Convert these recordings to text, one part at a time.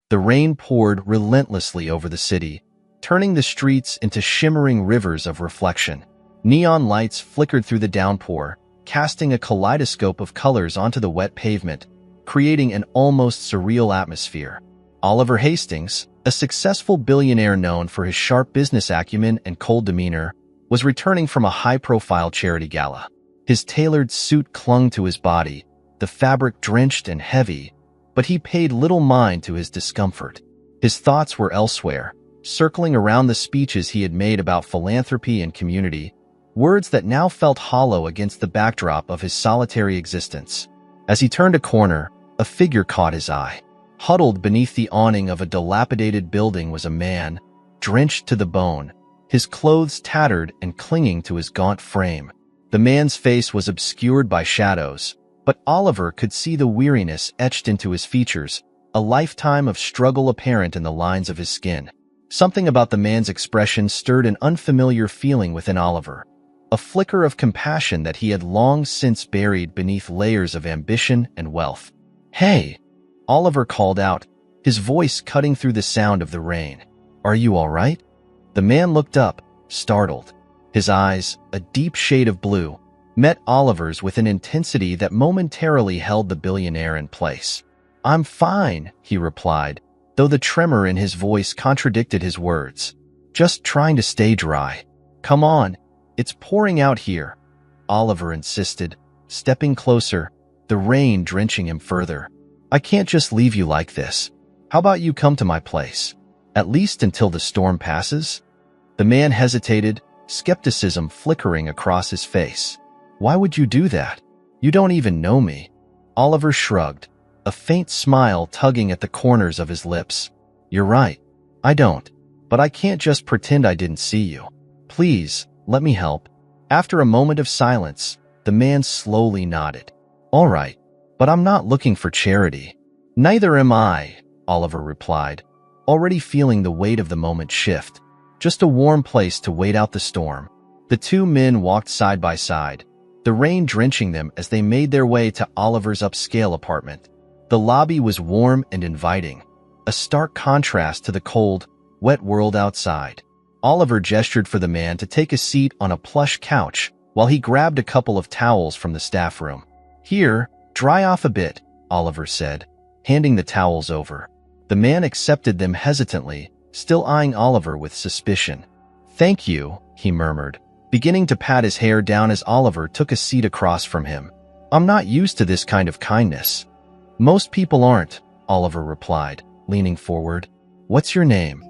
The rain poured relentlessly over the city, turning the streets into shimmering rivers of reflection. Neon lights flickered through the downpour, casting a kaleidoscope of colors onto the wet pavement, creating an almost surreal atmosphere. Oliver Hastings, a successful billionaire known for his sharp business acumen and cold demeanor, was returning from a high-profile charity gala. His tailored suit clung to his body, the fabric drenched and heavy, but he paid little mind to his discomfort. His thoughts were elsewhere, circling around the speeches he had made about philanthropy and community, words that now felt hollow against the backdrop of his solitary existence. As he turned a corner, a figure caught his eye. Huddled beneath the awning of a dilapidated building was a man, drenched to the bone, his clothes tattered and clinging to his gaunt frame. The man's face was obscured by shadows, but Oliver could see the weariness etched into his features, a lifetime of struggle apparent in the lines of his skin. Something about the man's expression stirred an unfamiliar feeling within Oliver, a flicker of compassion that he had long since buried beneath layers of ambition and wealth. "Hey!" Oliver called out, his voice cutting through the sound of the rain. "Are you all right?" The man looked up, startled. His eyes, a deep shade of blue, met Oliver's with an intensity that momentarily held the billionaire in place. "I'm fine," he replied, though the tremor in his voice contradicted his words. "Just trying to stay dry." "Come on, it's pouring out here," Oliver insisted, stepping closer, the rain drenching him further. "I can't just leave you like this. How about you come to my place? At least until the storm passes?" The man hesitated, skepticism flickering across his face. "Why would you do that? You don't even know me." Oliver shrugged, a faint smile tugging at the corners of his lips. "You're right. I don't. But I can't just pretend I didn't see you. Please, let me help." After a moment of silence, the man slowly nodded. "All right, but I'm not looking for charity." "Neither am I," Oliver replied, already feeling the weight of the moment shift. "Just a warm place to wait out the storm." The two men walked side by side, the rain drenching them as they made their way to Oliver's upscale apartment. The lobby was warm and inviting, a stark contrast to the cold, wet world outside. Oliver gestured for the man to take a seat on a plush couch while he grabbed a couple of towels from the staff room. "Here, dry off a bit," Oliver said, handing the towels over. The man accepted them hesitantly, still eyeing Oliver with suspicion. "Thank you," he murmured, beginning to pat his hair down as Oliver took a seat across from him. "I'm not used to this kind of kindness." "Most people aren't," Oliver replied, leaning forward. "What's your name?"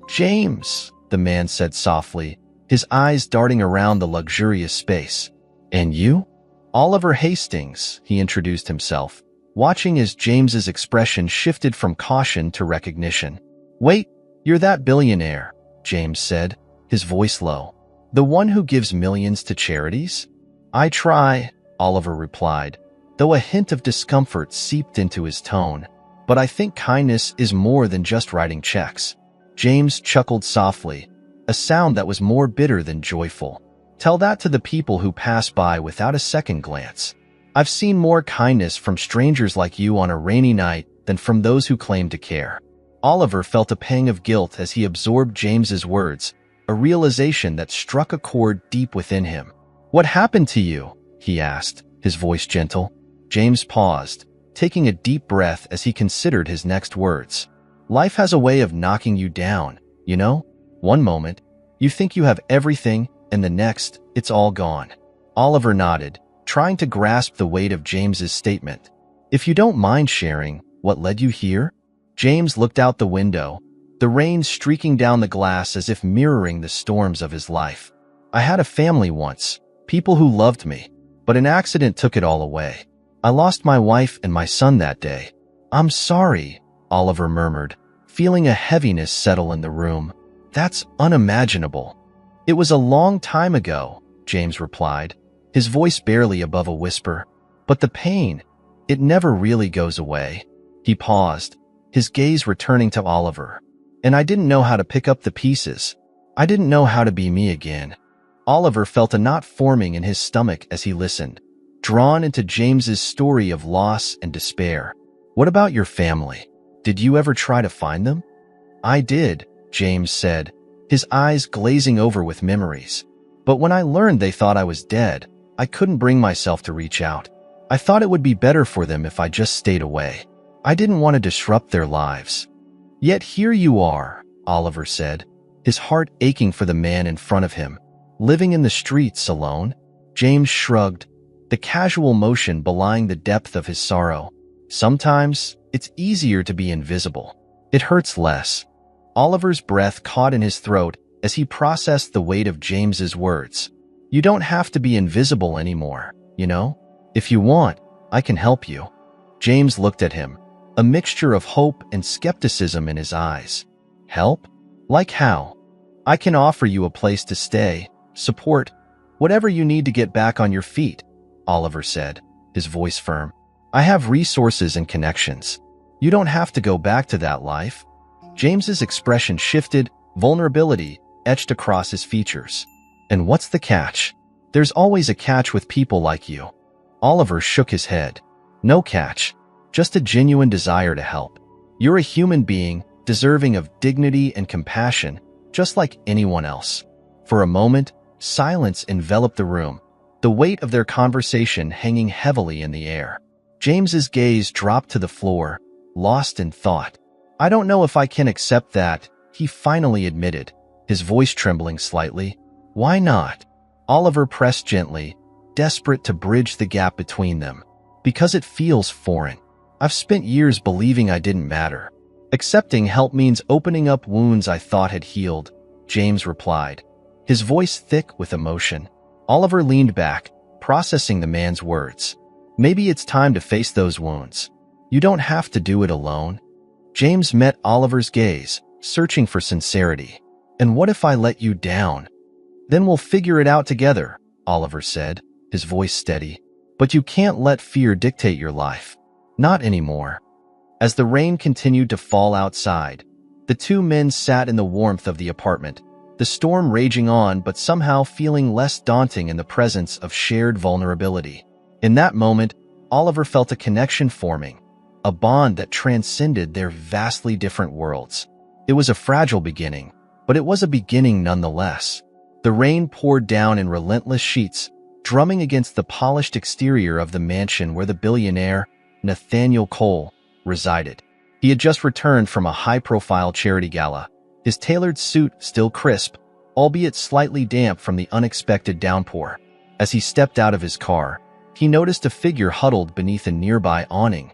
"James," the man said softly, his eyes darting around the luxurious space. "And you?" "Oliver Hastings," he introduced himself, watching as James's expression shifted from caution to recognition. "Wait, you're that billionaire," James said, his voice low. "The one who gives millions to charities?" "I try," Oliver replied, though a hint of discomfort seeped into his tone. "But I think kindness is more than just writing checks." James chuckled softly, a sound that was more bitter than joyful. "Tell that to the people who pass by without a second glance. I've seen more kindness from strangers like you on a rainy night than from those who claim to care." Oliver felt a pang of guilt as he absorbed James's words, a realization that struck a chord deep within him. "What happened to you?" he asked, his voice gentle. James paused, taking a deep breath as he considered his next words. "Life has a way of knocking you down, you know? One moment, you think you have everything, and the next, it's all gone." Oliver nodded, trying to grasp the weight of James's statement. "If you don't mind sharing, what led you here?" James looked out the window, the rain streaking down the glass as if mirroring the storms of his life. "I had a family once, people who loved me, but an accident took it all away. I lost my wife and my son that day." "I'm sorry," Oliver murmured, feeling a heaviness settle in the room. "That's unimaginable." "It was a long time ago," James replied, his voice barely above a whisper. "But the pain, it never really goes away." He paused, his gaze returning to Oliver. "And I didn't know how to pick up the pieces. I didn't know how to be me again." Oliver felt a knot forming in his stomach as he listened, drawn into James's story of loss and despair. "What about your family?" Did you ever try to find them? I did, James said, his eyes glazing over with memories. But when I learned they thought I was dead, I couldn't bring myself to reach out. I thought it would be better for them if I just stayed away. I didn't want to disrupt their lives. Yet here you are, Oliver said, his heart aching for the man in front of him. Living in the streets alone? James shrugged, the casual motion belying the depth of his sorrow. Sometimes, it's easier to be invisible. It hurts less. Oliver's breath caught in his throat as he processed the weight of James's words. You don't have to be invisible anymore, you know? If you want, I can help you. James looked at him, a mixture of hope and skepticism in his eyes. Help? Like how? I can offer you a place to stay, support, whatever you need to get back on your feet, Oliver said, his voice firm. I have resources and connections. You don't have to go back to that life. James's expression shifted, vulnerability etched across his features. And what's the catch? There's always a catch with people like you. Oliver shook his head. No catch, just a genuine desire to help. You're a human being, deserving of dignity and compassion, just like anyone else. For a moment, silence enveloped the room, the weight of their conversation hanging heavily in the air. James's gaze dropped to the floor, lost in thought. I don't know if I can accept that, he finally admitted, his voice trembling slightly. Why not? Oliver pressed gently, desperate to bridge the gap between them. Because it feels foreign. I've spent years believing I didn't matter. Accepting help means opening up wounds I thought had healed, James replied, his voice thick with emotion. Oliver leaned back, processing the man's words. Maybe it's time to face those wounds. You don't have to do it alone. James met Oliver's gaze, searching for sincerity. And what if I let you down? Then we'll figure it out together, Oliver said, his voice steady. But you can't let fear dictate your life. Not anymore. As the rain continued to fall outside, the two men sat in the warmth of the apartment, the storm raging on but somehow feeling less daunting in the presence of shared vulnerability. In that moment, Oliver felt a connection forming, a bond that transcended their vastly different worlds. It was a fragile beginning, but it was a beginning nonetheless. The rain poured down in relentless sheets, drumming against the polished exterior of the mansion where the billionaire, Nathaniel Cole, resided. He had just returned from a high-profile charity gala, his tailored suit still crisp, albeit slightly damp from the unexpected downpour. As he stepped out of his car, he noticed a figure huddled beneath a nearby awning.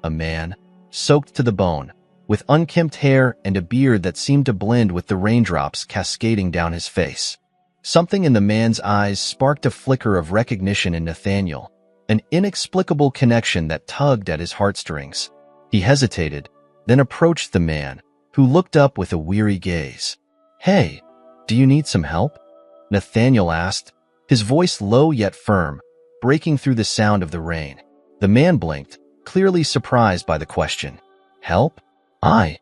A man, soaked to the bone, with unkempt hair and a beard that seemed to blend with the raindrops cascading down his face. Something in the man's eyes sparked a flicker of recognition in Nathaniel, an inexplicable connection that tugged at his heartstrings. He hesitated, then approached the man, who looked up with a weary gaze. Hey, do you need some help? Nathaniel asked, his voice low yet firm, breaking through the sound of the rain. The man blinked, clearly surprised by the question. Help? I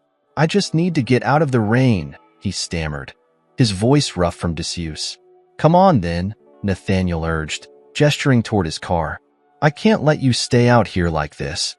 just need to get out of the rain, he stammered, his voice rough from disuse. Come on then, Nathaniel urged, gesturing toward his car. I can't let you stay out here like this.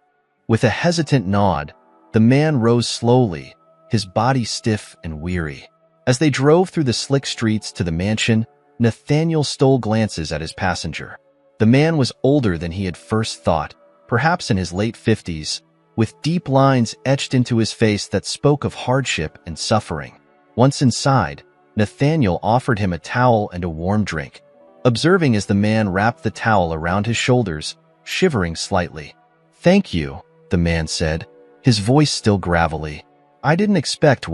With a hesitant nod, the man rose slowly, his body stiff and weary. As they drove through the slick streets to the mansion, Nathaniel stole glances at his passenger. The man was older than he had first thought, perhaps in his late 50s, with deep lines etched into his face that spoke of hardship and suffering. Once inside, Nathaniel offered him a towel and a warm drink, observing as the man wrapped the towel around his shoulders, shivering slightly. Thank you, the man said, his voice still gravelly. I didn't expect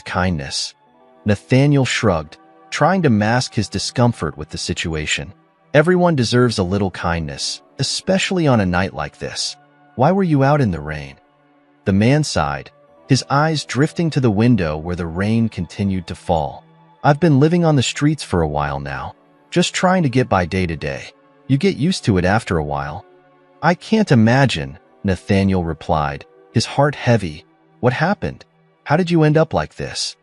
kindness. Nathaniel shrugged, trying to mask his discomfort with the situation. Everyone deserves a little kindness, especially on a night like this. Why were you out in the rain? The man sighed, his eyes drifting to the window where the rain continued to fall. I've been living on the streets for a while now, just trying to get by day to day. You get used to it after a while. I can't imagine, Nathaniel replied, his heart heavy. What happened? How did you end up like this?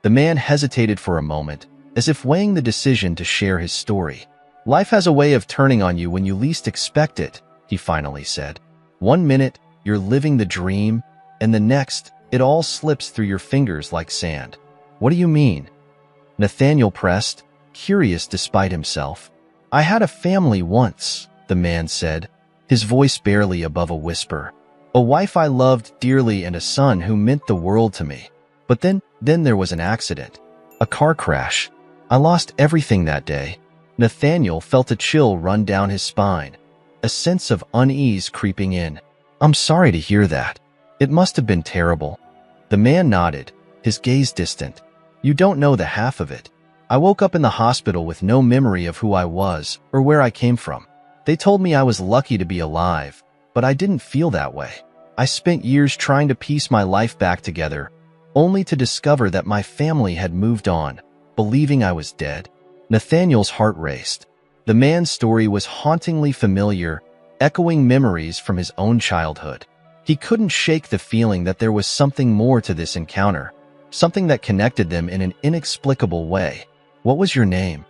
The man hesitated for a moment, as if weighing the decision to share his story. Life has a way of turning on you when you least expect it, he finally said. 1 minute, you're living the dream, and the next, it all slips through your fingers like sand. What do you mean? Nathaniel pressed, curious despite himself. I had a family once, the man said, his voice barely above a whisper. A wife I loved dearly and a son who meant the world to me. But then there was an accident. A car crash. I lost everything that day. Nathaniel felt a chill run down his spine, a sense of unease creeping in. I'm sorry to hear that. It must have been terrible. The man nodded, his gaze distant. You don't know the half of it. I woke up in the hospital with no memory of who I was or where I came from. They told me I was lucky to be alive, but I didn't feel that way. I spent years trying to piece my life back together, only to discover that my family had moved on, believing I was dead. Nathaniel's heart raced. The man's story was hauntingly familiar, echoing memories from his own childhood. He couldn't shake the feeling that there was something more to this encounter, something that connected them in an inexplicable way. What was your name?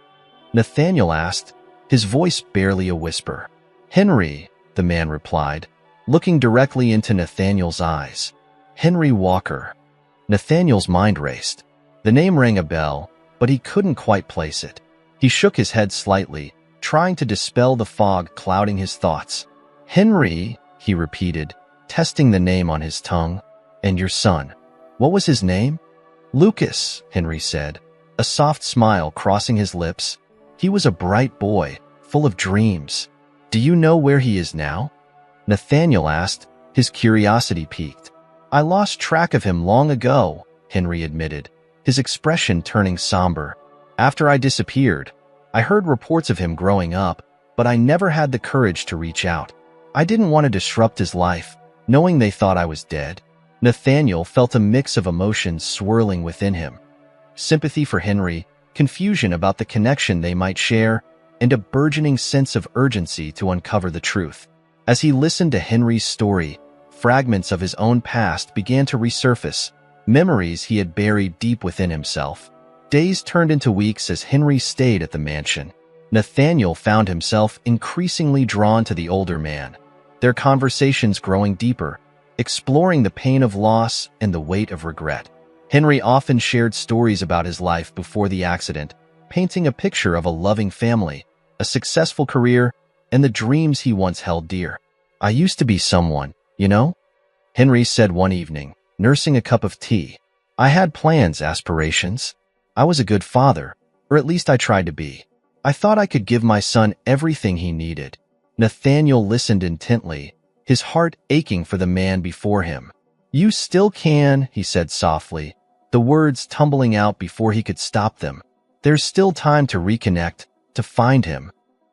Nathaniel asked, his voice barely a whisper. Henry, the man replied, looking directly into Nathaniel's eyes. Henry Walker. Nathaniel's mind raced. The name rang a bell, but he couldn't quite place it. He shook his head slightly, trying to dispel the fog clouding his thoughts. Henry, he repeated, testing the name on his tongue. And your son, what was his name? Lucas, Henry said, a soft smile crossing his lips. He was a bright boy, full of dreams. Do you know where he is now? Nathaniel asked, his curiosity piqued. I lost track of him long ago, Henry admitted, his expression turning somber. After I disappeared, I heard reports of him growing up, but I never had the courage to reach out. I didn't want to disrupt his life, knowing they thought I was dead. Nathaniel felt a mix of emotions swirling within him. Sympathy for Henry, confusion about the connection they might share, and a burgeoning sense of urgency to uncover the truth. As he listened to Henry's story, fragments of his own past began to resurface, memories he had buried deep within himself. Days turned into weeks as Henry stayed at the mansion. Nathaniel found himself increasingly drawn to the older man, their conversations growing deeper, exploring the pain of loss and the weight of regret. Henry often shared stories about his life before the accident, painting a picture of a loving family, a successful career, and the dreams he once held dear. I used to be someone, you know? Henry said one evening, nursing a cup of tea. I had plans, aspirations. I was a good father, or at least I tried to be. I thought I could give my son everything he needed. Nathaniel listened intently, his heart aching for the man before him. You still can, he said softly, the words tumbling out before he could stop them. There's still time to reconnect, to find him.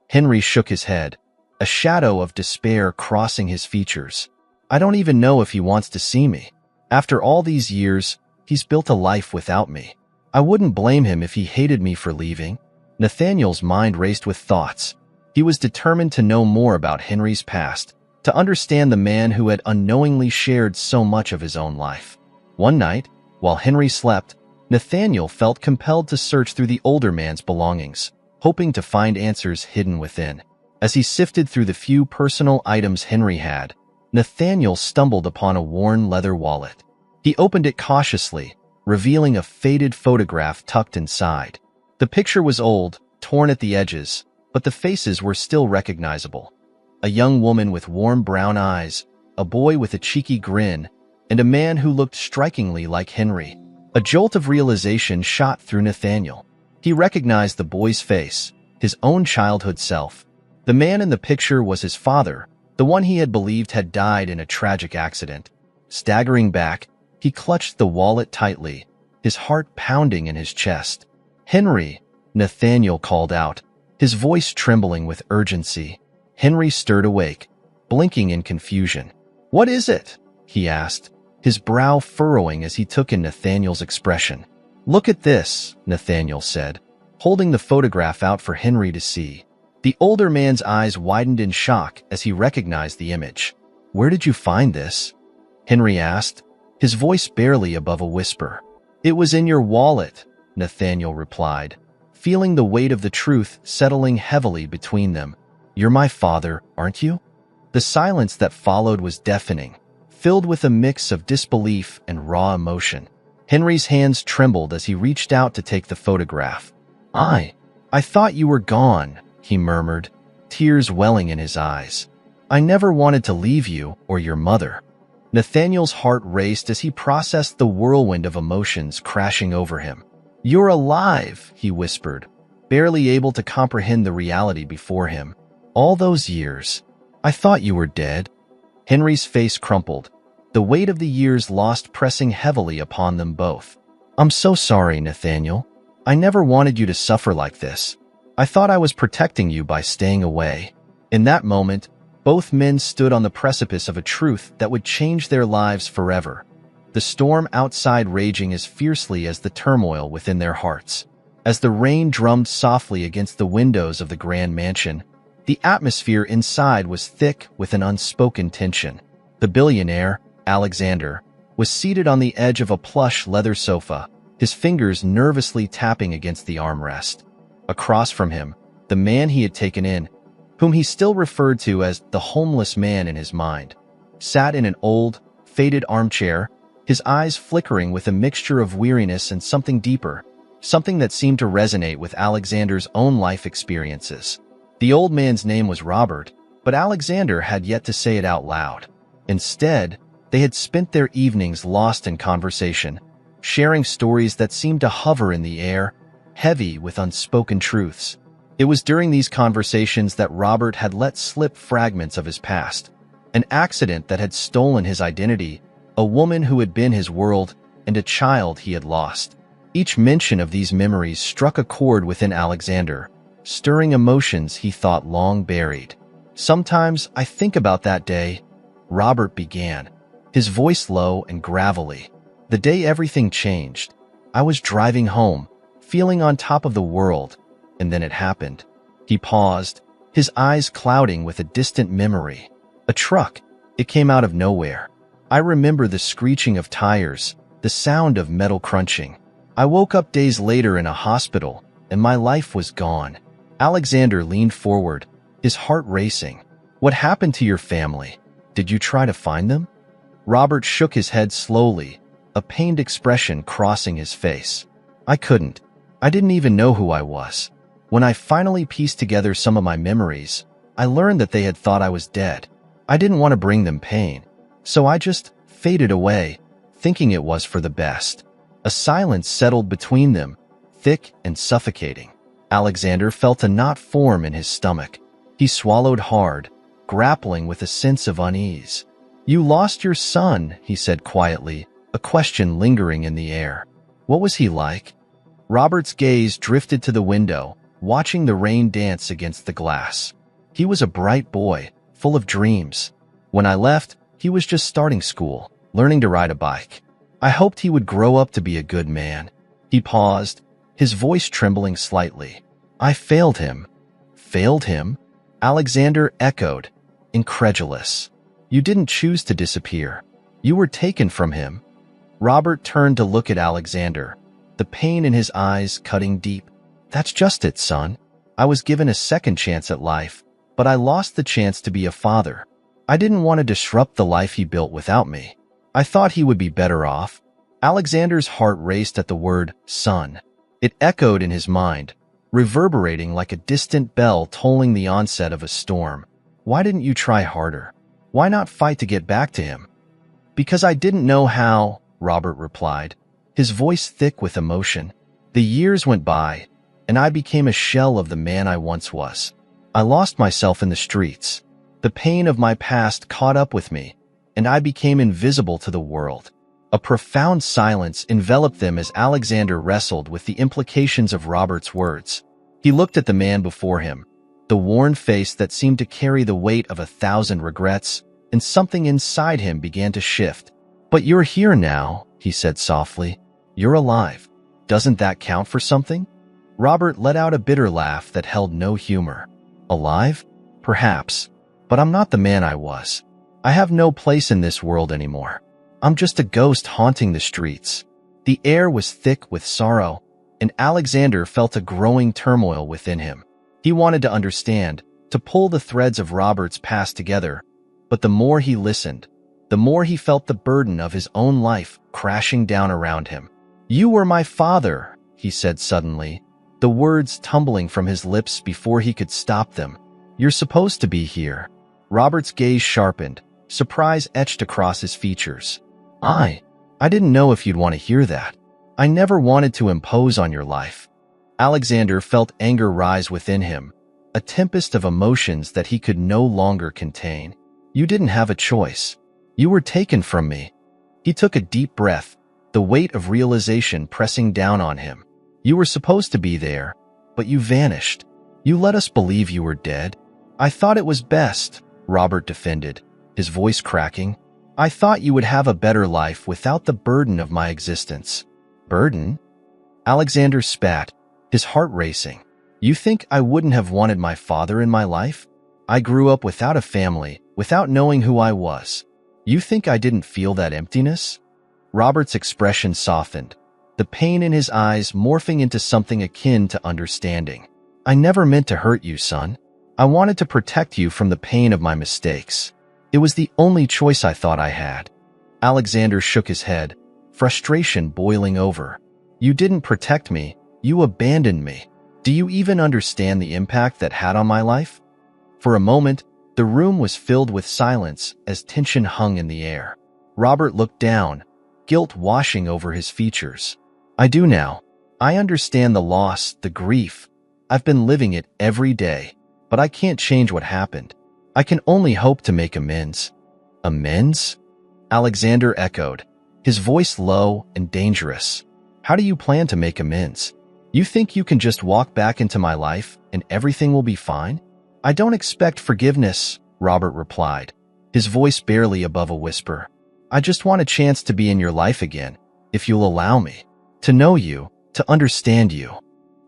Henry shook his head, a shadow of despair crossing his features. I don't even know if he wants to see me. After all these years, he's built a life without me. I wouldn't blame him if he hated me for leaving. Nathaniel's mind raced with thoughts. He was determined to know more about Henry's past, to understand the man who had unknowingly shared so much of his own life. One night, while Henry slept, Nathaniel felt compelled to search through the older man's belongings, hoping to find answers hidden within. As he sifted through the few personal items Henry had, Nathaniel stumbled upon a worn leather wallet. He opened it cautiously, revealing a faded photograph tucked inside. The picture was old, torn at the edges, but the faces were still recognizable. A young woman with warm brown eyes, a boy with a cheeky grin, and a man who looked strikingly like Henry. A jolt of realization shot through Nathaniel. He recognized the boy's face, his own childhood self. The man in the picture was his father, the one he had believed had died in a tragic accident. Staggering back, he clutched the wallet tightly, his heart pounding in his chest. Henry, Nathaniel called out, his voice trembling with urgency. Henry stirred awake, blinking in confusion. What is it? He asked, his brow furrowing as he took in Nathaniel's expression. Look at this, Nathaniel said, holding the photograph out for Henry to see. The older man's eyes widened in shock as he recognized the image. Where did you find this? Henry asked, his voice barely above a whisper. It was in your wallet, Nathaniel replied, feeling the weight of the truth settling heavily between them. You're my father, aren't you? The silence that followed was deafening, filled with a mix of disbelief and raw emotion. Henry's hands trembled as he reached out to take the photograph. I thought you were gone," he murmured, tears welling in his eyes. "I never wanted to leave you or your mother." Nathaniel's heart raced as he processed the whirlwind of emotions crashing over him. "You're alive," he whispered, barely able to comprehend the reality before him. "All those years. I thought you were dead." Henry's face crumpled, the weight of the years lost pressing heavily upon them both. "I'm so sorry, Nathaniel. I never wanted you to suffer like this. I thought I was protecting you by staying away." In that moment, both men stood on the precipice of a truth that would change their lives forever. The storm outside raging as fiercely as the turmoil within their hearts. As the rain drummed softly against the windows of the grand mansion, the atmosphere inside was thick with an unspoken tension. The billionaire, Alexander, was seated on the edge of a plush leather sofa, his fingers nervously tapping against the armrest. Across from him, the man he had taken in, whom he still referred to as the homeless man in his mind, sat in an old, faded armchair, his eyes flickering with a mixture of weariness and something deeper, something that seemed to resonate with Alexander's own life experiences. The old man's name was Robert, but Alexander had yet to say it out loud. Instead, they had spent their evenings lost in conversation, sharing stories that seemed to hover in the air, heavy with unspoken truths. It was during these conversations that Robert had let slip fragments of his past, an accident that had stolen his identity, a woman who had been his world, and a child he had lost. Each mention of these memories struck a chord within Alexander, stirring emotions he thought long buried. "Sometimes I think about that day," Robert began, his voice low and gravelly. "The day everything changed. I was driving home, feeling on top of the world, and then it happened." He paused, his eyes clouding with a distant memory. "A truck. It came out of nowhere. I remember the screeching of tires, the sound of metal crunching. I woke up days later in a hospital, and my life was gone." Alexander leaned forward, his heart racing. "What happened to your family? Did you try to find them?" Robert shook his head slowly, a pained expression crossing his face. "I couldn't. I didn't even know who I was. When I finally pieced together some of my memories, I learned that they had thought I was dead. I didn't want to bring them pain, so I just faded away, thinking it was for the best." A silence settled between them, thick and suffocating. Alexander felt a knot form in his stomach. He swallowed hard, grappling with a sense of unease. "You lost your son," he said quietly, a question lingering in the air. "What was he like?" Robert's gaze drifted to the window, watching the rain dance against the glass. "He was a bright boy, full of dreams. When I left, he was just starting school, learning to ride a bike. I hoped he would grow up to be a good man." He paused, his voice trembling slightly. "I failed him." "Failed him?" Alexander echoed, incredulous. "You didn't choose to disappear. You were taken from him." Robert turned to look at Alexander, the pain in his eyes cutting deep. "That's just it, son. I was given a second chance at life, but I lost the chance to be a father. I didn't want to disrupt the life he built without me. I thought he would be better off." Alexander's heart raced at the word son. It echoed in his mind, reverberating like a distant bell tolling the onset of a storm. "Why didn't you try harder? Why not fight to get back to him?" "Because I didn't know how," Robert replied, his voice thick with emotion. "The years went by, and I became a shell of the man I once was. I lost myself in the streets. The pain of my past caught up with me, and I became invisible to the world." A profound silence enveloped them as Alexander wrestled with the implications of Robert's words. He looked at the man before him, the worn face that seemed to carry the weight of 1,000 regrets, and something inside him began to shift. "But you're here now," he said softly. "You're alive. Doesn't that count for something?" Robert let out a bitter laugh that held no humor. "Alive? Perhaps. But I'm not the man I was. I have no place in this world anymore. I'm just a ghost haunting the streets." The air was thick with sorrow, and Alexander felt a growing turmoil within him. He wanted to understand, to pull the threads of Robert's past together, but the more he listened, the more he felt the burden of his own life crashing down around him. "You were my father," he said suddenly, the words tumbling from his lips before he could stop them. "You're supposed to be here." Robert's gaze sharpened, surprise etched across his features. I didn't know if you'd want to hear that. I never wanted to impose on your life." Alexander felt anger rise within him, a tempest of emotions that he could no longer contain. "You didn't have a choice. You were taken from me." He took a deep breath, the weight of realization pressing down on him. "You were supposed to be there, but you vanished. You let us believe you were dead." "I thought it was best," Robert defended, his voice cracking. "I thought you would have a better life without the burden of my existence." "Burden?" Alexander spat, his heart racing. "You think I wouldn't have wanted my father in my life? I grew up without a family, without knowing who I was. You think I didn't feel that emptiness?" Robert's expression softened, the pain in his eyes morphing into something akin to understanding. "I never meant to hurt you, son. I wanted to protect you from the pain of my mistakes. It was the only choice I thought I had." Alexander shook his head, frustration boiling over. "You didn't protect me. You abandoned me. Do you even understand the impact that had on my life?" For a moment, the room was filled with silence as tension hung in the air. Robert looked down, guilt washing over his features. "I do now. I understand the loss, the grief. I've been living it every day, but I can't change what happened. I can only hope to make amends." "Amends?" Alexander echoed, his voice low and dangerous. "How do you plan to make amends? You think you can just walk back into my life and everything will be fine?" "I don't expect forgiveness," Robert replied, his voice barely above a whisper. "I just want a chance to be in your life again, if you'll allow me. To know you, to understand you."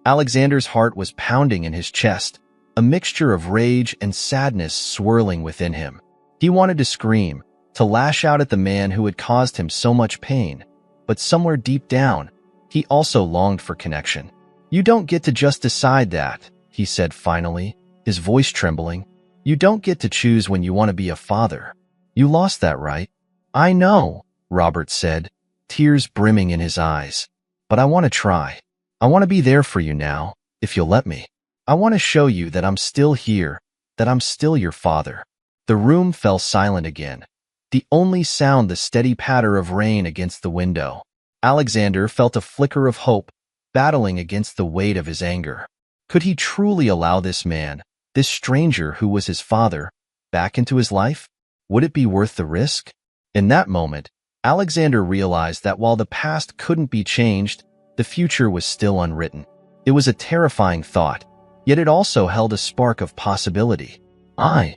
Alexander's heart was pounding in his chest, a mixture of rage and sadness swirling within him. He wanted to scream, to lash out at the man who had caused him so much pain, but somewhere deep down, he also longed for connection. "You don't get to just decide that," he said finally, his voice trembling. "You don't get to choose when you want to be a father. You lost that right." "I know," Robert said, tears brimming in his eyes. "But I want to try. I want to be there for you now, if you'll let me. I want to show you that I'm still here, that I'm still your father." The room fell silent again, the only sound the steady patter of rain against the window. Alexander felt a flicker of hope, battling against the weight of his anger. Could he truly allow this man, this stranger who was his father, back into his life? Would it be worth the risk? In that moment, Alexander realized that while the past couldn't be changed, the future was still unwritten. It was a terrifying thought, yet it also held a spark of possibility. I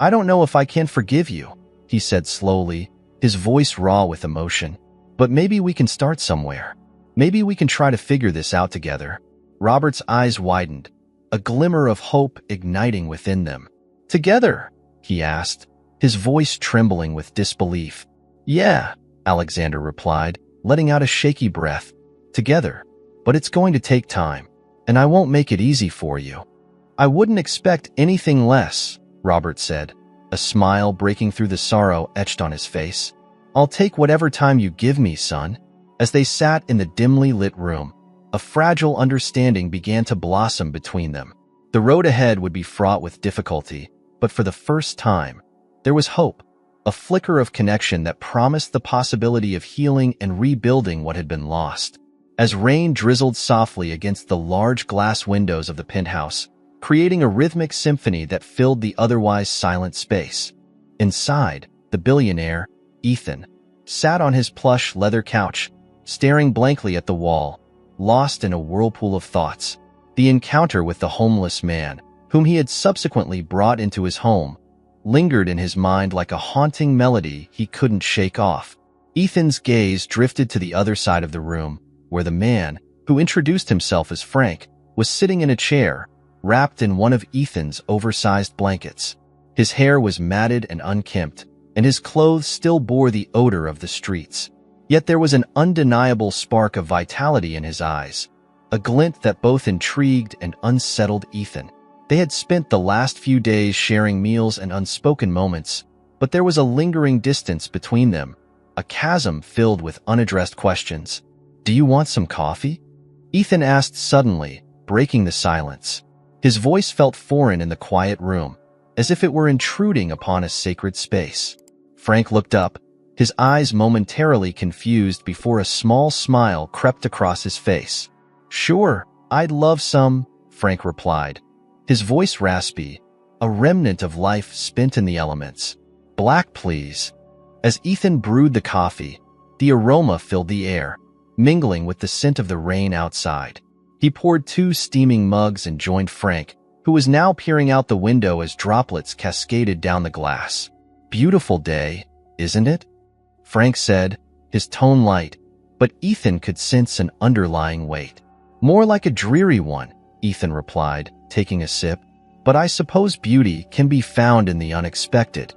don't know if I can forgive you," he said slowly, his voice raw with emotion. "But maybe we can start somewhere. Maybe we can try to figure this out together." Robert's eyes widened, a glimmer of hope igniting within them. "Together?" he asked, his voice trembling with disbelief. "Yeah," Alexander replied, letting out a shaky breath. "Together. But it's going to take time, and I won't make it easy for you." "I wouldn't expect anything less," Robert said, a smile breaking through the sorrow etched on his face. "I'll take whatever time you give me, son." As they sat in the dimly lit room, a fragile understanding began to blossom between them. The road ahead would be fraught with difficulty, but for the first time, there was hope, a flicker of connection that promised the possibility of healing and rebuilding what had been lost. As rain drizzled softly against the large glass windows of the penthouse, creating a rhythmic symphony that filled the otherwise silent space. Inside, the billionaire, Ethan, sat on his plush leather couch, staring blankly at the wall, lost in a whirlpool of thoughts. The encounter with the homeless man, whom he had subsequently brought into his home, lingered in his mind like a haunting melody he couldn't shake off. Ethan's gaze drifted to the other side of the room, where the man, who introduced himself as Frank, was sitting in a chair, wrapped in one of Ethan's oversized blankets. His hair was matted and unkempt, and his clothes still bore the odor of the streets. Yet there was an undeniable spark of vitality in his eyes, a glint that both intrigued and unsettled Ethan. They had spent the last few days sharing meals and unspoken moments, but there was a lingering distance between them, a chasm filled with unaddressed questions. "Do you want some coffee?" Ethan asked suddenly, breaking the silence. His voice felt foreign in the quiet room, as if it were intruding upon a sacred space. Frank looked up, his eyes momentarily confused before a small smile crept across his face. "Sure, I'd love some," Frank replied, his voice raspy, a remnant of life spent in the elements. "Black, please." As Ethan brewed the coffee, the aroma filled the air, mingling with the scent of the rain outside. He poured 2 steaming mugs and joined Frank, who was now peering out the window as droplets cascaded down the glass. "Beautiful day, isn't it?" Frank said, his tone light, but Ethan could sense an underlying weight. "More like a dreary one," Ethan replied, taking a sip. "But I suppose beauty can be found in the unexpected."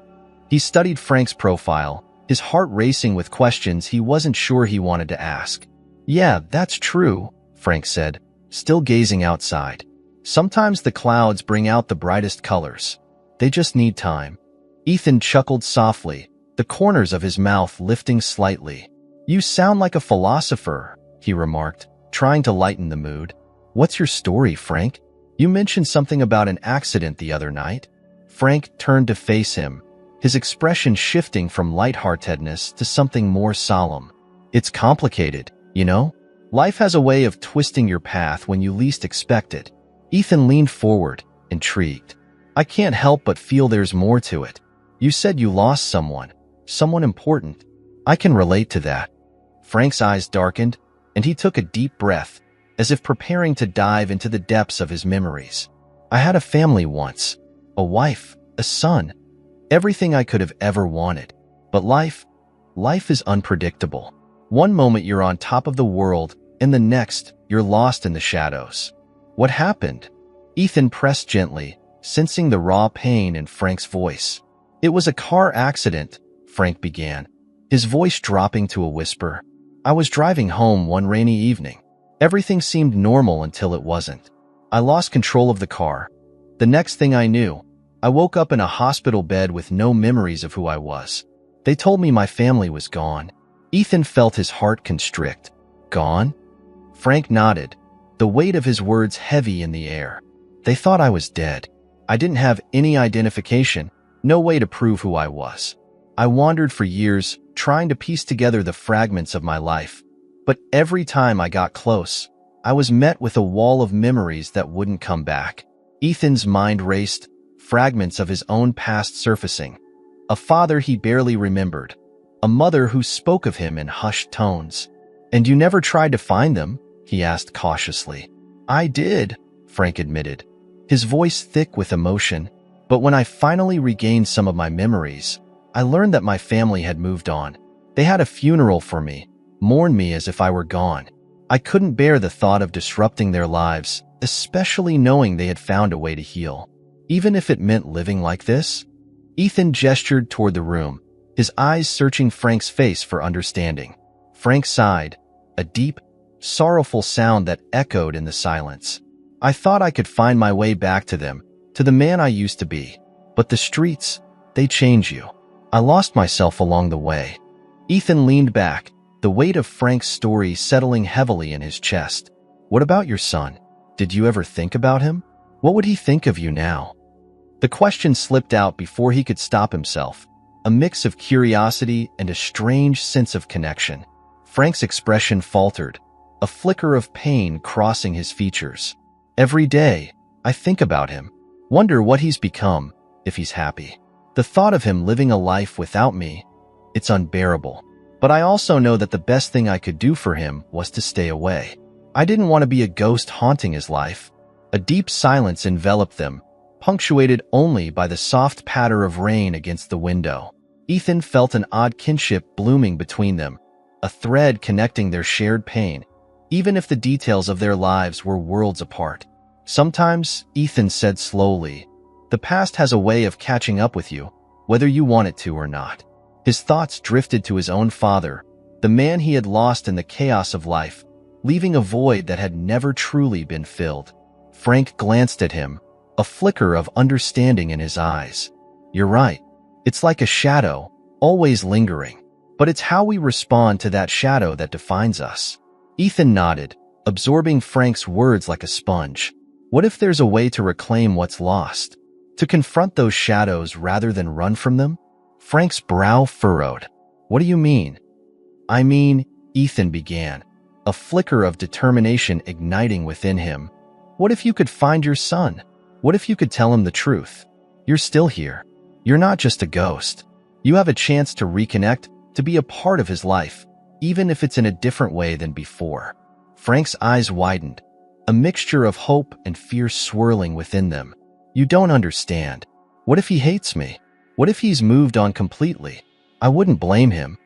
He studied Frank's profile, his heart racing with questions he wasn't sure he wanted to ask. "Yeah, that's true," Frank said, still gazing outside. "Sometimes the clouds bring out the brightest colors. They just need time." Ethan chuckled softly, the corners of his mouth lifting slightly. "You sound like a philosopher," he remarked, trying to lighten the mood. "What's your story, Frank? You mentioned something about an accident the other night." Frank turned to face him, his expression shifting from lightheartedness to something more solemn. "It's complicated, you know? Life has a way of twisting your path when you least expect it." Ethan leaned forward, intrigued. "I can't help but feel there's more to it. You said you lost someone important. I can relate to that." Frank's eyes darkened, and he took a deep breath, as if preparing to dive into the depths of his memories. "I had a family once, a wife, a son, everything I could have ever wanted. But life is unpredictable. One moment you're on top of the world, and the next, you're lost in the shadows." "What happened?" Ethan pressed gently, sensing the raw pain in Frank's voice. "It was a car accident," Frank began, his voice dropping to a whisper. "I was driving home one rainy evening. Everything seemed normal until it wasn't. I lost control of the car. The next thing I knew, I woke up in a hospital bed with no memories of who I was. They told me my family was gone." Ethan felt his heart constrict. "Gone?" Frank nodded, the weight of his words heavy in the air. "They thought I was dead. I didn't have any identification, no way to prove who I was. I wandered for years, trying to piece together the fragments of my life. But every time I got close, I was met with a wall of memories that wouldn't come back." Ethan's mind raced, fragments of his own past surfacing. A father he barely remembered, a mother who spoke of him in hushed tones. "And you never tried to find them?" he asked cautiously. "I did," Frank admitted, his voice thick with emotion. "But when I finally regained some of my memories, I learned that my family had moved on. They had a funeral for me, mourned me as if I were gone. I couldn't bear the thought of disrupting their lives, especially knowing they had found a way to heal. Even if it meant living like this." Ethan gestured toward the room, his eyes searching Frank's face for understanding. Frank sighed, a deep, sorrowful sound that echoed in the silence. "I thought I could find my way back to them, to the man I used to be. But the streets, they change you. I lost myself along the way." Ethan leaned back, the weight of Frank's story settling heavily in his chest. "What about your son? Did you ever think about him? What would he think of you now?" The question slipped out before he could stop himself, a mix of curiosity and a strange sense of connection. Frank's expression faltered, a flicker of pain crossing his features. "Every day, I think about him. Wonder what he's become, if he's happy. The thought of him living a life without me, it's unbearable. But I also know that the best thing I could do for him was to stay away. I didn't want to be a ghost haunting his life." A deep silence enveloped them, punctuated only by the soft patter of rain against the window. Ethan felt an odd kinship blooming between them, a thread connecting their shared pain, even if the details of their lives were worlds apart. "Sometimes," Ethan said slowly, "the past has a way of catching up with you, whether you want it to or not." His thoughts drifted to his own father, the man he had lost in the chaos of life, leaving a void that had never truly been filled. Frank glanced at him, a flicker of understanding in his eyes. "You're right. It's like a shadow, always lingering. But it's how we respond to that shadow that defines us. Ethan nodded, absorbing Frank's words like a sponge. What if there's a way to reclaim what's lost? To confront those shadows rather than run from them? Frank's brow furrowed. What do you mean? I mean, Ethan began, a flicker of determination igniting within him. What if you could find your son? What if you could tell him the truth? You're still here. You're not just a ghost. You have a chance to reconnect, to be a part of his life, even if it's in a different way than before. Frank's eyes widened, a mixture of hope and fear swirling within them. You don't understand. What if he hates me? What if he's moved on completely? I wouldn't blame him.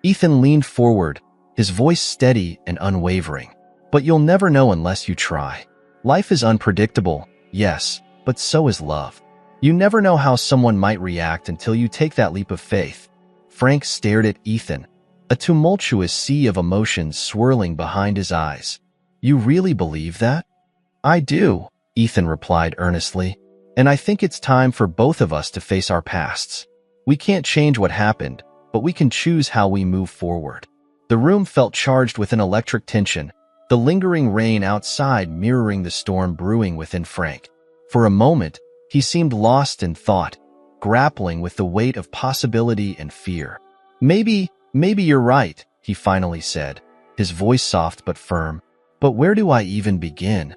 Ethan leaned forward, his voice steady and unwavering. But you'll never know unless you try. Life is unpredictable, yes, but so is love. You never know how someone might react until you take that leap of faith. Frank stared at Ethan, a tumultuous sea of emotions swirling behind his eyes. You really believe that? I do, Ethan replied earnestly, and I think it's time for both of us to face our pasts. We can't change what happened, but we can choose how we move forward. The room felt charged with an electric tension, the lingering rain outside mirroring the storm brewing within Frank. For a moment, he seemed lost in thought, grappling with the weight of possibility and fear. Maybe you're right, he finally said, his voice soft but firm. But where do I even begin?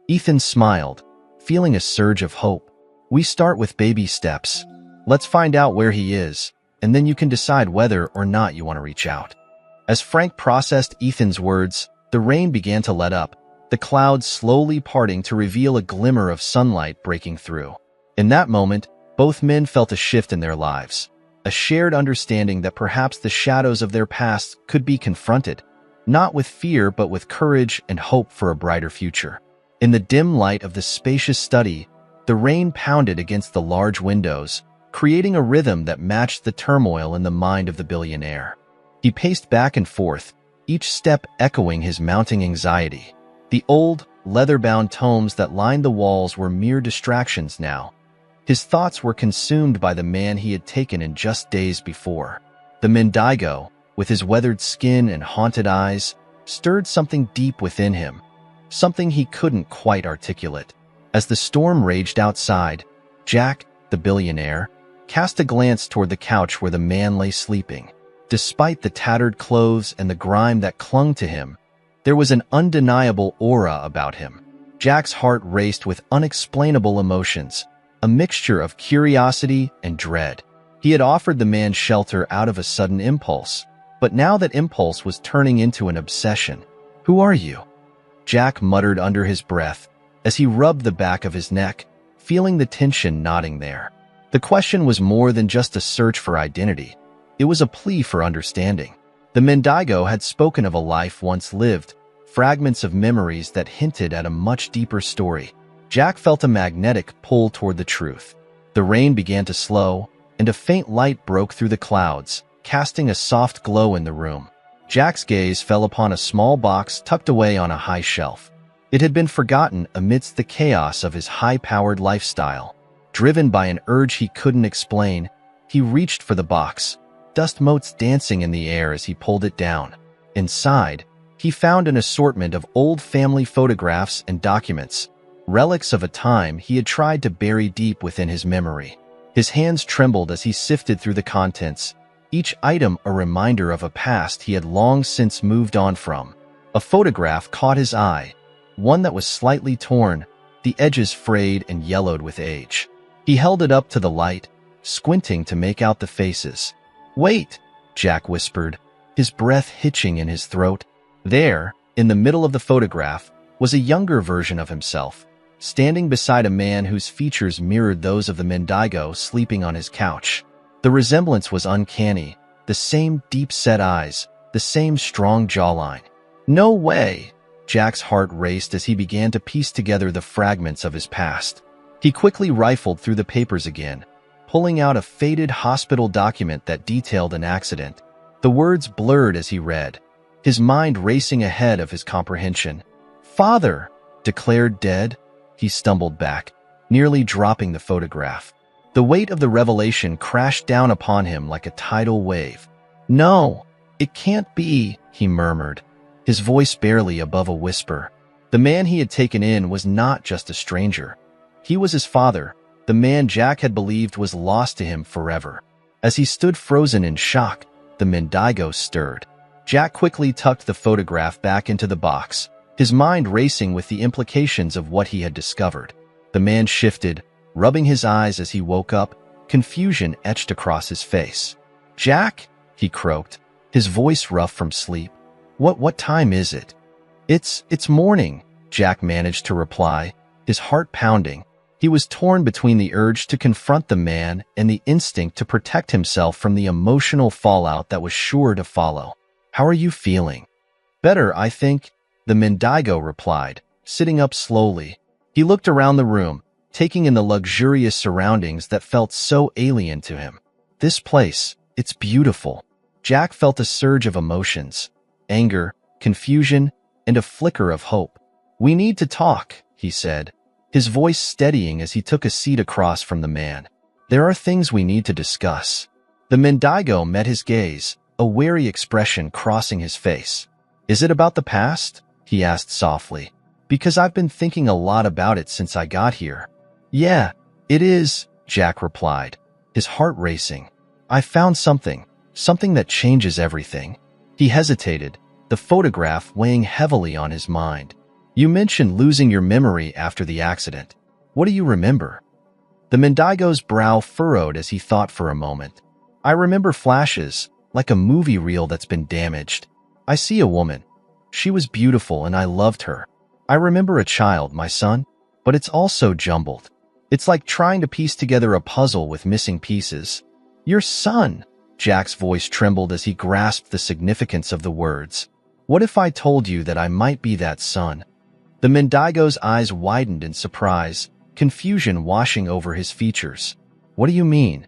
Ethan smiled, feeling a surge of hope. We start with baby steps. Let's find out where he is, and then you can decide whether or not you want to reach out. As Frank processed Ethan's words, the rain began to let up, the clouds slowly parting to reveal a glimmer of sunlight breaking through. In that moment, both men felt a shift in their lives, a shared understanding that perhaps the shadows of their past could be confronted, not with fear but with courage and hope for a brighter future. In the dim light of the spacious study, the rain pounded against the large windows, creating a rhythm that matched the turmoil in the mind of the billionaire. He paced back and forth, each step echoing his mounting anxiety. The old, leather-bound tomes that lined the walls were mere distractions now. His thoughts were consumed by the man he had taken in just days before. The Mendigo, with his weathered skin and haunted eyes, stirred something deep within him, something he couldn't quite articulate. As the storm raged outside, Jack, the billionaire, cast a glance toward the couch where the man lay sleeping. Despite the tattered clothes and the grime that clung to him, there was an undeniable aura about him. Jack's heart raced with unexplainable emotions, a mixture of curiosity and dread. He had offered the man shelter out of a sudden impulse, but now that impulse was turning into an obsession. "Who are you?" Jack muttered under his breath as he rubbed the back of his neck, feeling the tension knotting there. The question was more than just a search for identity. It was a plea for understanding. The Mendigo had spoken of a life once lived, fragments of memories that hinted at a much deeper story. Jack felt a magnetic pull toward the truth. The rain began to slow, and a faint light broke through the clouds, casting a soft glow in the room. Jack's gaze fell upon a small box tucked away on a high shelf. It had been forgotten amidst the chaos of his high-powered lifestyle. Driven by an urge he couldn't explain, he reached for the box, dust motes dancing in the air as he pulled it down. Inside, he found an assortment of old family photographs and documents, relics of a time he had tried to bury deep within his memory. His hands trembled as he sifted through the contents, each item a reminder of a past he had long since moved on from. A photograph caught his eye, one that was slightly torn, the edges frayed and yellowed with age. He held it up to the light, squinting to make out the faces. "Wait," Jack whispered, his breath hitching in his throat. There, in the middle of the photograph, was a younger version of himself, standing beside a man whose features mirrored those of the Mendigo sleeping on his couch. The resemblance was uncanny, the same deep-set eyes, the same strong jawline. "No way!" Jack's heart raced as he began to piece together the fragments of his past. He quickly rifled through the papers again, pulling out a faded hospital document that detailed an accident. The words blurred as he read, his mind racing ahead of his comprehension. "Father!" Declared dead, he stumbled back, nearly dropping the photograph. The weight of the revelation crashed down upon him like a tidal wave. "No, it can't be," he murmured, his voice barely above a whisper. The man he had taken in was not just a stranger. He was his father, the man Jack had believed was lost to him forever. As he stood frozen in shock, the Mendigo stirred. Jack quickly tucked the photograph back into the box, his mind racing with the implications of what he had discovered. The man shifted, rubbing his eyes as he woke up, confusion etched across his face. "Jack?" he croaked, his voice rough from sleep. What time is it?" It's morning," Jack managed to reply, his heart pounding. He was torn between the urge to confront the man and the instinct to protect himself from the emotional fallout that was sure to follow. "How are you feeling?" "Better, I think," the Mendigo replied, sitting up slowly. He looked around the room, taking in the luxurious surroundings that felt so alien to him. "This place, it's beautiful." Jack felt a surge of emotions, anger, confusion, and a flicker of hope. "We need to talk," he said, his voice steadying as he took a seat across from the man. "There are things we need to discuss." The Mendigo met his gaze, a wary expression crossing his face. "Is it about the past?" he asked softly. "Because I've been thinking a lot about it since I got here." "Yeah, it is," Jack replied, his heart racing. "I found something that changes everything." He hesitated, the photograph weighing heavily on his mind. "You mentioned losing your memory after the accident. What do you remember?" The Mendigo's brow furrowed as he thought for a moment. "I remember flashes, like a movie reel that's been damaged. I see a woman. She was beautiful and I loved her. I remember a child, my son, but it's all so jumbled. It's like trying to piece together a puzzle with missing pieces." "Your son!" Jack's voice trembled as he grasped the significance of the words. "What if I told you that I might be that son?" The Mendigo's eyes widened in surprise, confusion washing over his features. "What do you mean?"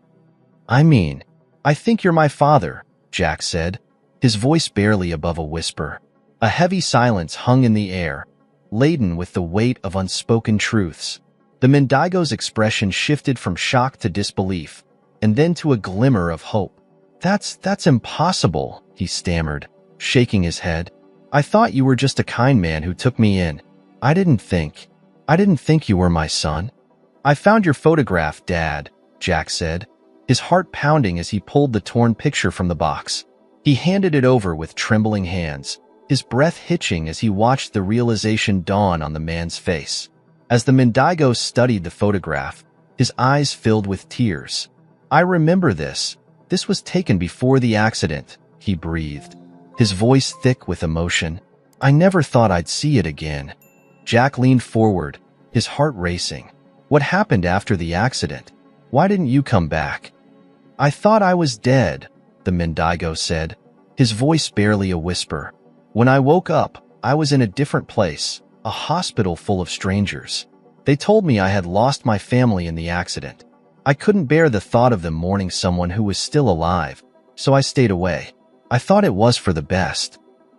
I think you're my father," Jack said, his voice barely above a whisper. A heavy silence hung in the air, laden with the weight of unspoken truths. The Mendigo's expression shifted from shock to disbelief, and then to a glimmer of hope. That's impossible," he stammered, shaking his head. "I thought you were just a kind man who took me in. I didn't think you were my son." "I found your photograph, Dad," Jack said, his heart pounding as he pulled the torn picture from the box. He handed it over with trembling hands, his breath hitching as he watched the realization dawn on the man's face. As the Mendigo studied the photograph, his eyes filled with tears. "I remember this. This was taken before the accident," he breathed, his voice thick with emotion. "I never thought I'd see it again." Jack leaned forward, his heart racing. "What happened after the accident? Why didn't you come back?" "I thought I was dead," the Mendigo said, his voice barely a whisper. "When I woke up, I was in a different place, a hospital full of strangers. They told me I had lost my family in the accident. I couldn't bear the thought of them mourning someone who was still alive, so I stayed away. I thought it was for the best."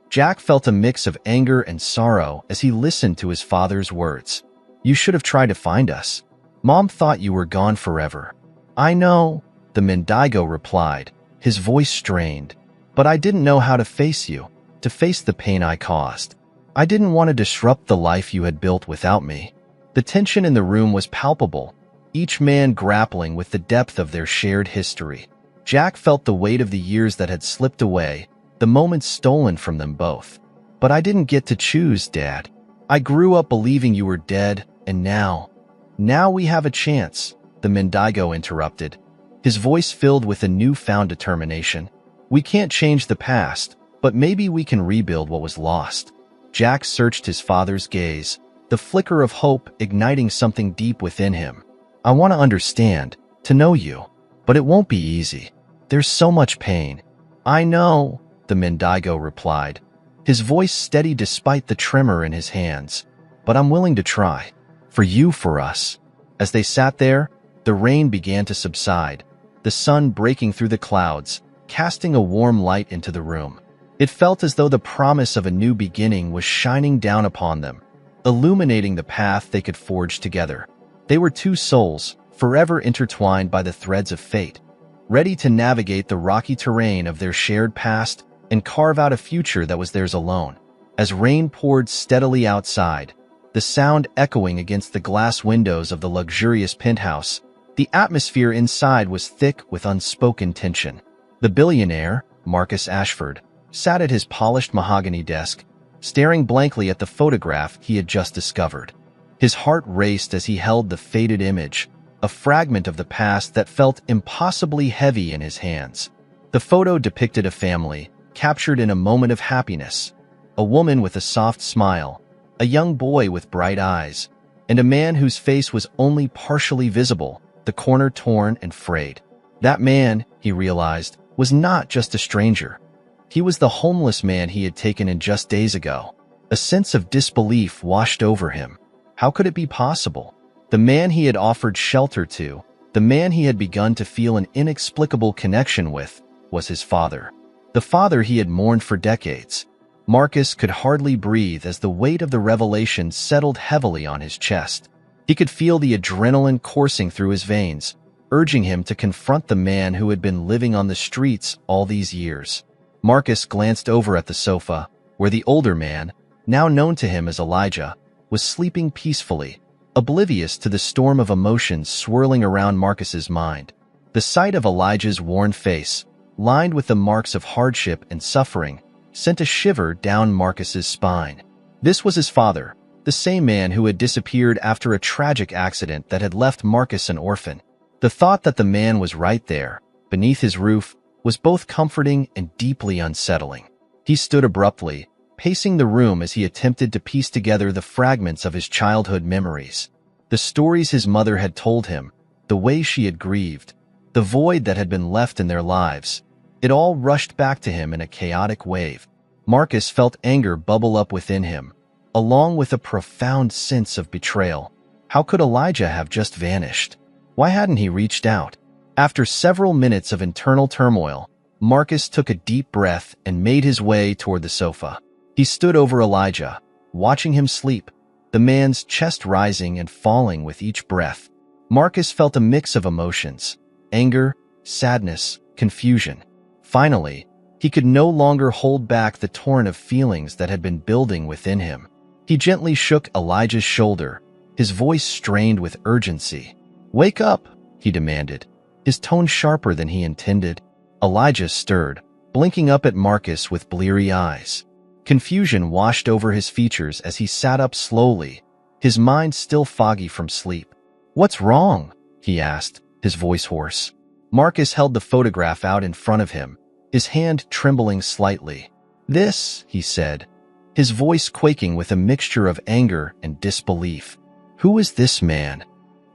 Jack felt a mix of anger and sorrow as he listened to his father's words. "You should have tried to find us. Mom thought you were gone forever." "I know," the Mendigo replied, his voice strained. "But I didn't know how to face you, to face the pain I caused. I didn't want to disrupt the life you had built without me." The tension in the room was palpable, each man grappling with the depth of their shared history. Jack felt the weight of the years that had slipped away, the moments stolen from them both. "But I didn't get to choose, Dad. I grew up believing you were dead, and now we have a chance," the Mendigo interrupted, his voice filled with a newfound determination. "We can't change the past, but maybe we can rebuild what was lost." Jack searched his father's gaze, the flicker of hope igniting something deep within him. "I want to understand, to know you, but it won't be easy. There's so much pain." "I know," the Mendigo replied, his voice steady despite the tremor in his hands. "But I'm willing to try. For you, for us." As they sat there, the rain began to subside, the sun breaking through the clouds, casting a warm light into the room. It felt as though the promise of a new beginning was shining down upon them, illuminating the path they could forge together. They were two souls, forever intertwined by the threads of fate, ready to navigate the rocky terrain of their shared past and carve out a future that was theirs alone. As rain poured steadily outside, the sound echoing against the glass windows of the luxurious penthouse, the atmosphere inside was thick with unspoken tension. The billionaire, Marcus Ashford, sat at his polished mahogany desk, staring blankly at the photograph he had just discovered. His heart raced as he held the faded image, a fragment of the past that felt impossibly heavy in his hands. The photo depicted a family, captured in a moment of happiness, a woman with a soft smile, a young boy with bright eyes, and a man whose face was only partially visible, the corner torn and frayed. That man, he realized, was not just a stranger. He was the homeless man he had taken in just days ago. A sense of disbelief washed over him. How could it be possible? The man he had offered shelter to, the man he had begun to feel an inexplicable connection with, was his father. The father he had mourned for decades. Marcus could hardly breathe as the weight of the revelation settled heavily on his chest. He could feel the adrenaline coursing through his veins, urging him to confront the man who had been living on the streets all these years. Marcus glanced over at the sofa, where the older man, now known to him as Elijah, was sleeping peacefully, oblivious to the storm of emotions swirling around Marcus's mind. The sight of Elijah's worn face, lined with the marks of hardship and suffering, sent a shiver down Marcus's spine. This was his father, the same man who had disappeared after a tragic accident that had left Marcus an orphan. The thought that the man was right there, beneath his roof, was both comforting and deeply unsettling. He stood abruptly, pacing the room as he attempted to piece together the fragments of his childhood memories. The stories his mother had told him, the way she had grieved, the void that had been left in their lives, it all rushed back to him in a chaotic wave. Marcus felt anger bubble up within him, along with a profound sense of betrayal. How could Elijah have just vanished? Why hadn't he reached out? After several minutes of internal turmoil, Marcus took a deep breath and made his way toward the sofa. He stood over Elijah, watching him sleep, the man's chest rising and falling with each breath. Marcus felt a mix of emotions: anger, sadness, confusion. Finally, he could no longer hold back the torrent of feelings that had been building within him. He gently shook Elijah's shoulder, his voice strained with urgency. "Wake up," he demanded, his tone sharper than he intended. Elijah stirred, blinking up at Marcus with bleary eyes. Confusion washed over his features as he sat up slowly, his mind still foggy from sleep. "What's wrong?" he asked, his voice hoarse. Marcus held the photograph out in front of him, his hand trembling slightly. "This," he said, his voice quaking with a mixture of anger and disbelief. "Who is this man?"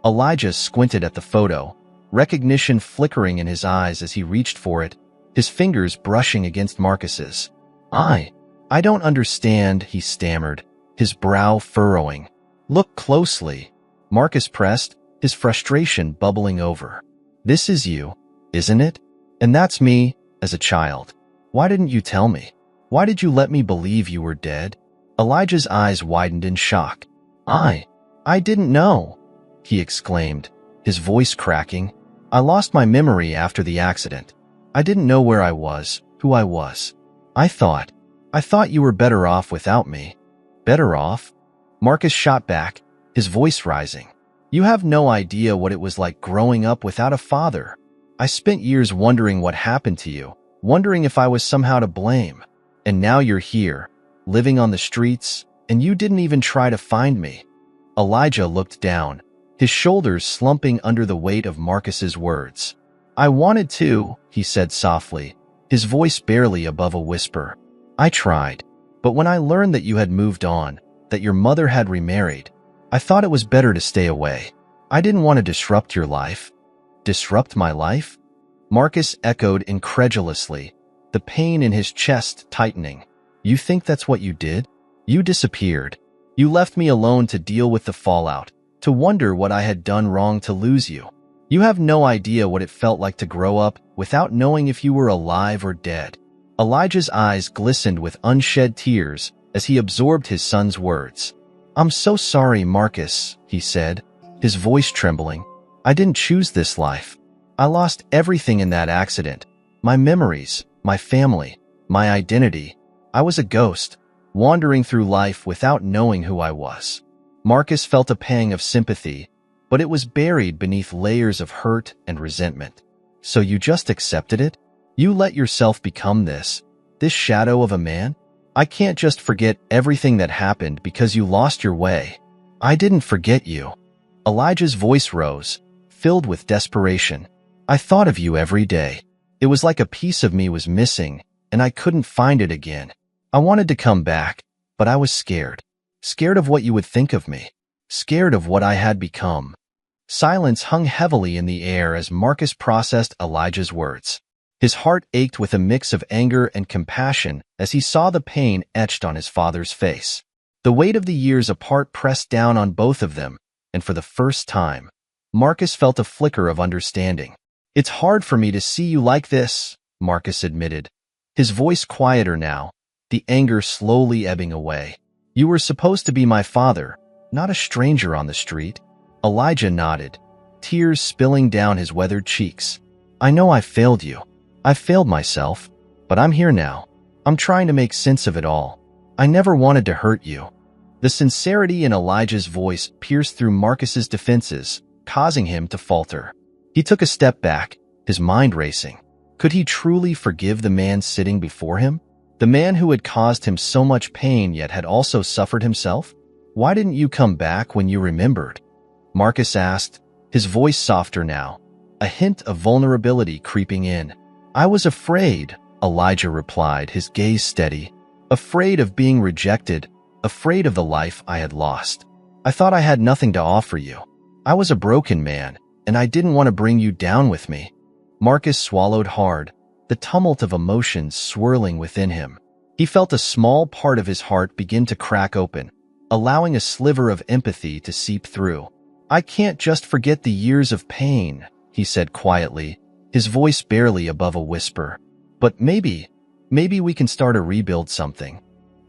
Elijah squinted at the photo, recognition flickering in his eyes as he reached for it, his fingers brushing against Marcus's. I don't understand," he stammered, his brow furrowing. "Look closely," Marcus pressed, his frustration bubbling over. "This is you, isn't it? And that's me, as a child. Why didn't you tell me? Why did you let me believe you were dead?" Elijah's eyes widened in shock. I didn't know," he exclaimed, his voice cracking. "I lost my memory after the accident. I didn't know where I was, who I was. I thought you were better off without me." "Better off?" Marcus shot back, his voice rising. "You have no idea what it was like growing up without a father. I spent years wondering what happened to you, wondering if I was somehow to blame. And now you're here, living on the streets, and you didn't even try to find me." Elijah looked down, his shoulders slumping under the weight of Marcus's words. "I wanted to," he said softly, his voice barely above a whisper. "I tried. But when I learned that you had moved on, that your mother had remarried, I thought it was better to stay away. I didn't want to disrupt your life." "Disrupt my life?" Marcus echoed incredulously, the pain in his chest tightening. "You think that's what you did? You disappeared. You left me alone to deal with the fallout, to wonder what I had done wrong to lose you. You have no idea what it felt like to grow up without knowing if you were alive or dead." Elijah's eyes glistened with unshed tears as he absorbed his son's words. "I'm so sorry, Marcus," he said, his voice trembling. I didn't choose this life. I lost everything in that accident. My memories, my family, my identity. I was a ghost, wandering through life without knowing who I was. Marcus felt a pang of sympathy, but it was buried beneath layers of hurt and resentment. So you just accepted it? You let yourself become this shadow of a man? I can't just forget everything that happened because you lost your way. I didn't forget you. Elijah's voice rose, filled with desperation. I thought of you every day. It was like a piece of me was missing, and I couldn't find it again. I wanted to come back, but I was scared. Scared of what you would think of me. Scared of what I had become. Silence hung heavily in the air as Marcus processed Elijah's words. His heart ached with a mix of anger and compassion as he saw the pain etched on his father's face. The weight of the years apart pressed down on both of them, and for the first time, Marcus felt a flicker of understanding. It's hard for me to see you like this, Marcus admitted, his voice quieter now, the anger slowly ebbing away. You were supposed to be my father, not a stranger on the street. Elijah nodded, tears spilling down his weathered cheeks. I know I failed you. I failed myself, but I'm here now. I'm trying to make sense of it all. I never wanted to hurt you. The sincerity in Elijah's voice pierced through Marcus's defenses, causing him to falter. He took a step back, his mind racing. Could he truly forgive the man sitting before him? The man who had caused him so much pain yet had also suffered himself? Why didn't you come back when you remembered? Marcus asked, his voice softer now, a hint of vulnerability creeping in. I was afraid, Elijah replied, his gaze steady. Afraid of being rejected, afraid of the life I had lost. I thought I had nothing to offer you. I was a broken man, and I didn't want to bring you down with me. Marcus swallowed hard, the tumult of emotions swirling within him. He felt a small part of his heart begin to crack open, allowing a sliver of empathy to seep through. I can't just forget the years of pain, he said quietly, his voice barely above a whisper. But maybe we can start a rebuild something.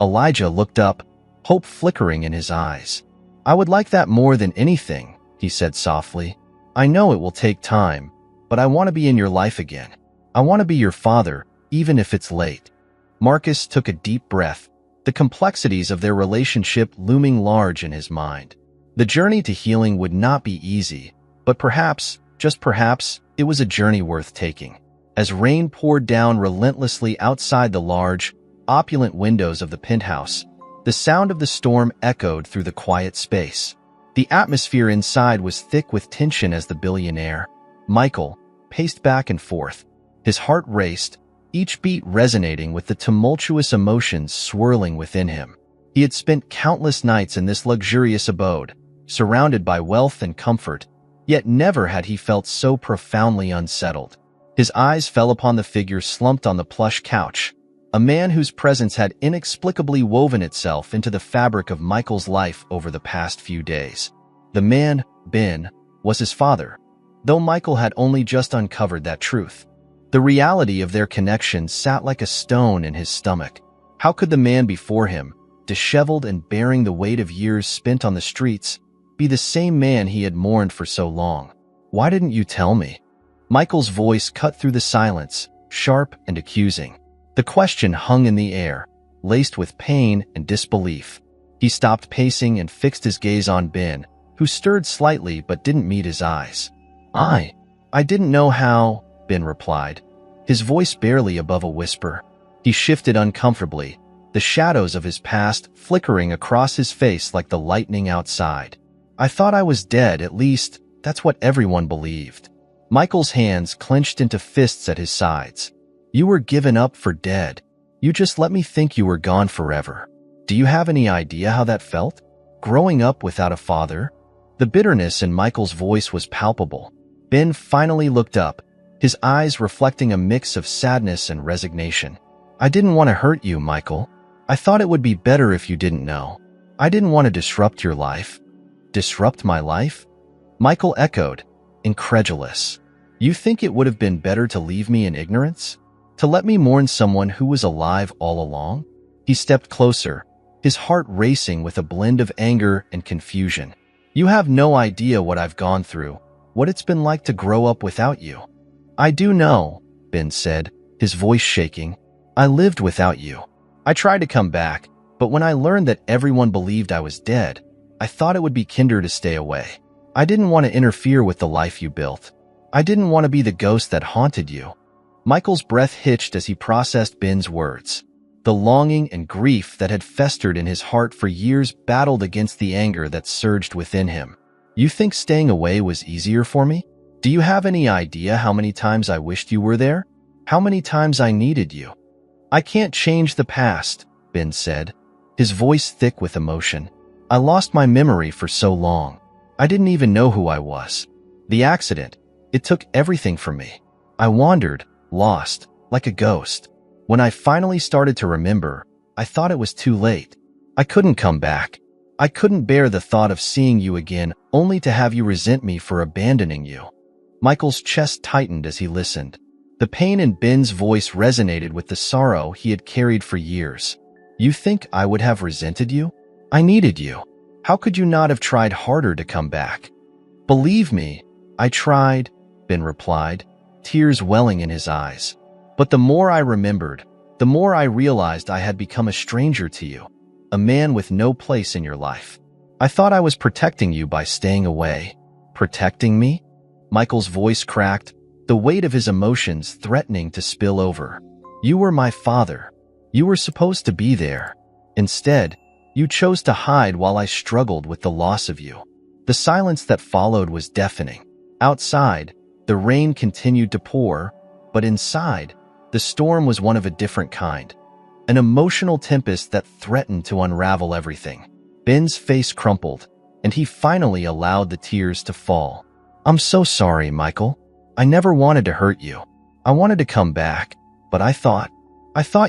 Elijah looked up, hope flickering in his eyes. I would like that more than anything, he said softly. I know it will take time, but I want to be in your life again. I want to be your father, even if it's late. Marcus took a deep breath, the complexities of their relationship looming large in his mind. The journey to healing would not be easy, but perhaps, just perhaps, it was a journey worth taking. As rain poured down relentlessly outside the large, opulent windows of the penthouse, the sound of the storm echoed through the quiet space. The atmosphere inside was thick with tension as the billionaire, Michael, paced back and forth. His heart raced, each beat resonating with the tumultuous emotions swirling within him. He had spent countless nights in this luxurious abode, surrounded by wealth and comfort, yet never had he felt so profoundly unsettled. His eyes fell upon the figure slumped on the plush couch, a man whose presence had inexplicably woven itself into the fabric of Michael's life over the past few days. The man, Ben, was his father, though Michael had only just uncovered that truth. The reality of their connection sat like a stone in his stomach. How could the man before him, disheveled and bearing the weight of years spent on the streets, be the same man he had mourned for so long? Why didn't you tell me? Michael's voice cut through the silence, sharp and accusing. The question hung in the air, laced with pain and disbelief. He stopped pacing and fixed his gaze on Ben, who stirred slightly but didn't meet his eyes. I didn't know how, Ben replied, his voice barely above a whisper. He shifted uncomfortably, the shadows of his past flickering across his face like the lightning outside. I thought I was dead, at least that's what everyone believed. Michael's hands clenched into fists at his sides. You were given up for dead. You just let me think you were gone forever. Do you have any idea how that felt? Growing up without a father? The bitterness in Michael's voice was palpable. Ben finally looked up, his eyes reflecting a mix of sadness and resignation. I didn't want to hurt you, Michael. I thought it would be better if you didn't know. I didn't want to disrupt your life. Disrupt my life? Michael echoed, incredulous. You think it would have been better to leave me in ignorance? To let me mourn someone who was alive all along? He stepped closer, his heart racing with a blend of anger and confusion. You have no idea what I've gone through. what it's been like to grow up without you. I do know, Ben said, his voice shaking. I lived without you. I tried to come back, but when I learned that everyone believed I was dead, I thought it would be kinder to stay away. I didn't want to interfere with the life you built. I didn't want to be the ghost that haunted you. Michael's breath hitched as he processed Ben's words. The longing and grief that had festered in his heart for years battled against the anger that surged within him. You think staying away was easier for me? Do you have any idea how many times I wished you were there? How many times I needed you? I can't change the past, Ben said, his voice thick with emotion. I lost my memory for so long. I didn't even know who I was. The accident, it took everything from me. I wandered, lost, like a ghost. When I finally started to remember, I thought it was too late. I couldn't come back. I couldn't bear the thought of seeing you again, only to have you resent me for abandoning you. Michael's chest tightened as he listened. The pain in Ben's voice resonated with the sorrow he had carried for years. You think I would have resented you? I needed you. How could you not have tried harder to come back? Believe me, I tried, Ben replied, tears welling in his eyes. But the more I remembered, the more I realized I had become a stranger to you, a man with no place in your life. I thought I was protecting you by staying away. Protecting me? Michael's voice cracked, the weight of his emotions threatening to spill over. You were my father. You were supposed to be there. Instead, you chose to hide while I struggled with the loss of you. The silence that followed was deafening. Outside, the rain continued to pour, but inside, the storm was one of a different kind. An emotional tempest that threatened to unravel everything. Ben's face crumpled, and he finally allowed the tears to fall. I'm so sorry, Michael. I never wanted to hurt you. I wanted to come back, but I thought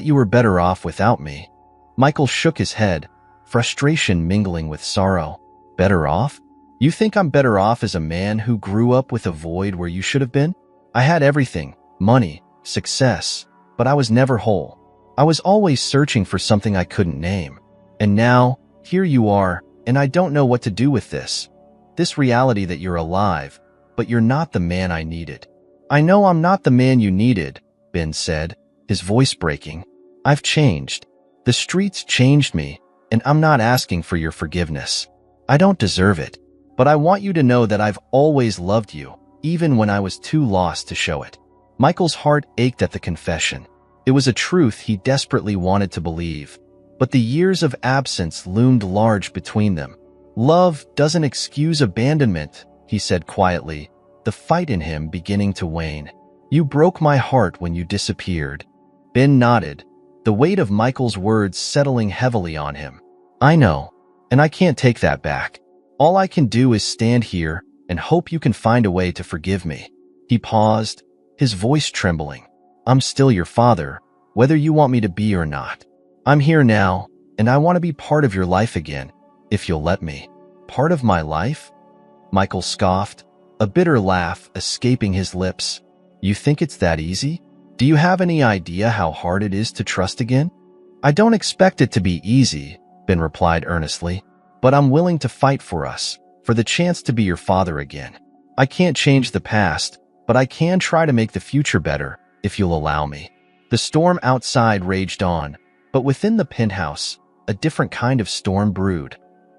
you were better off without me. Michael shook his head, frustration mingling with sorrow. Better off? You think I'm better off as a man who grew up with a void where you should have been? I had everything, money, success, but I was never whole. I was always searching for something I couldn't name. And now, here you are, and I don't know what to do with this. This reality that you're alive, but you're not the man I needed. I know I'm not the man you needed, Ben said, his voice breaking. I've changed. The streets changed me, and I'm not asking for your forgiveness. I don't deserve it, but I want you to know that I've always loved you, even when I was too lost to show it. Michael's heart ached at the confession. It was a truth he desperately wanted to believe, but the years of absence loomed large between them. Love doesn't excuse abandonment, he said quietly, the fight in him beginning to wane. You broke my heart when you disappeared. Ben nodded, the weight of Michael's words settling heavily on him. I know, and I can't take that back. All I can do is stand here and hope you can find a way to forgive me. He paused, his voice trembling. I'm still your father, whether you want me to be or not. I'm here now, and I want to be part of your life again, if you'll let me. Part of my life? Michael scoffed, a bitter laugh escaping his lips. You think it's that easy? Do you have any idea how hard it is to trust again? I don't expect it to be easy, Ben replied earnestly, but I'm willing to fight for us, for the chance to be your father again. I can't change the past, but I can try to make the future better, if you'll allow me. The storm outside raged on, but within the penthouse, a different kind of storm brewed.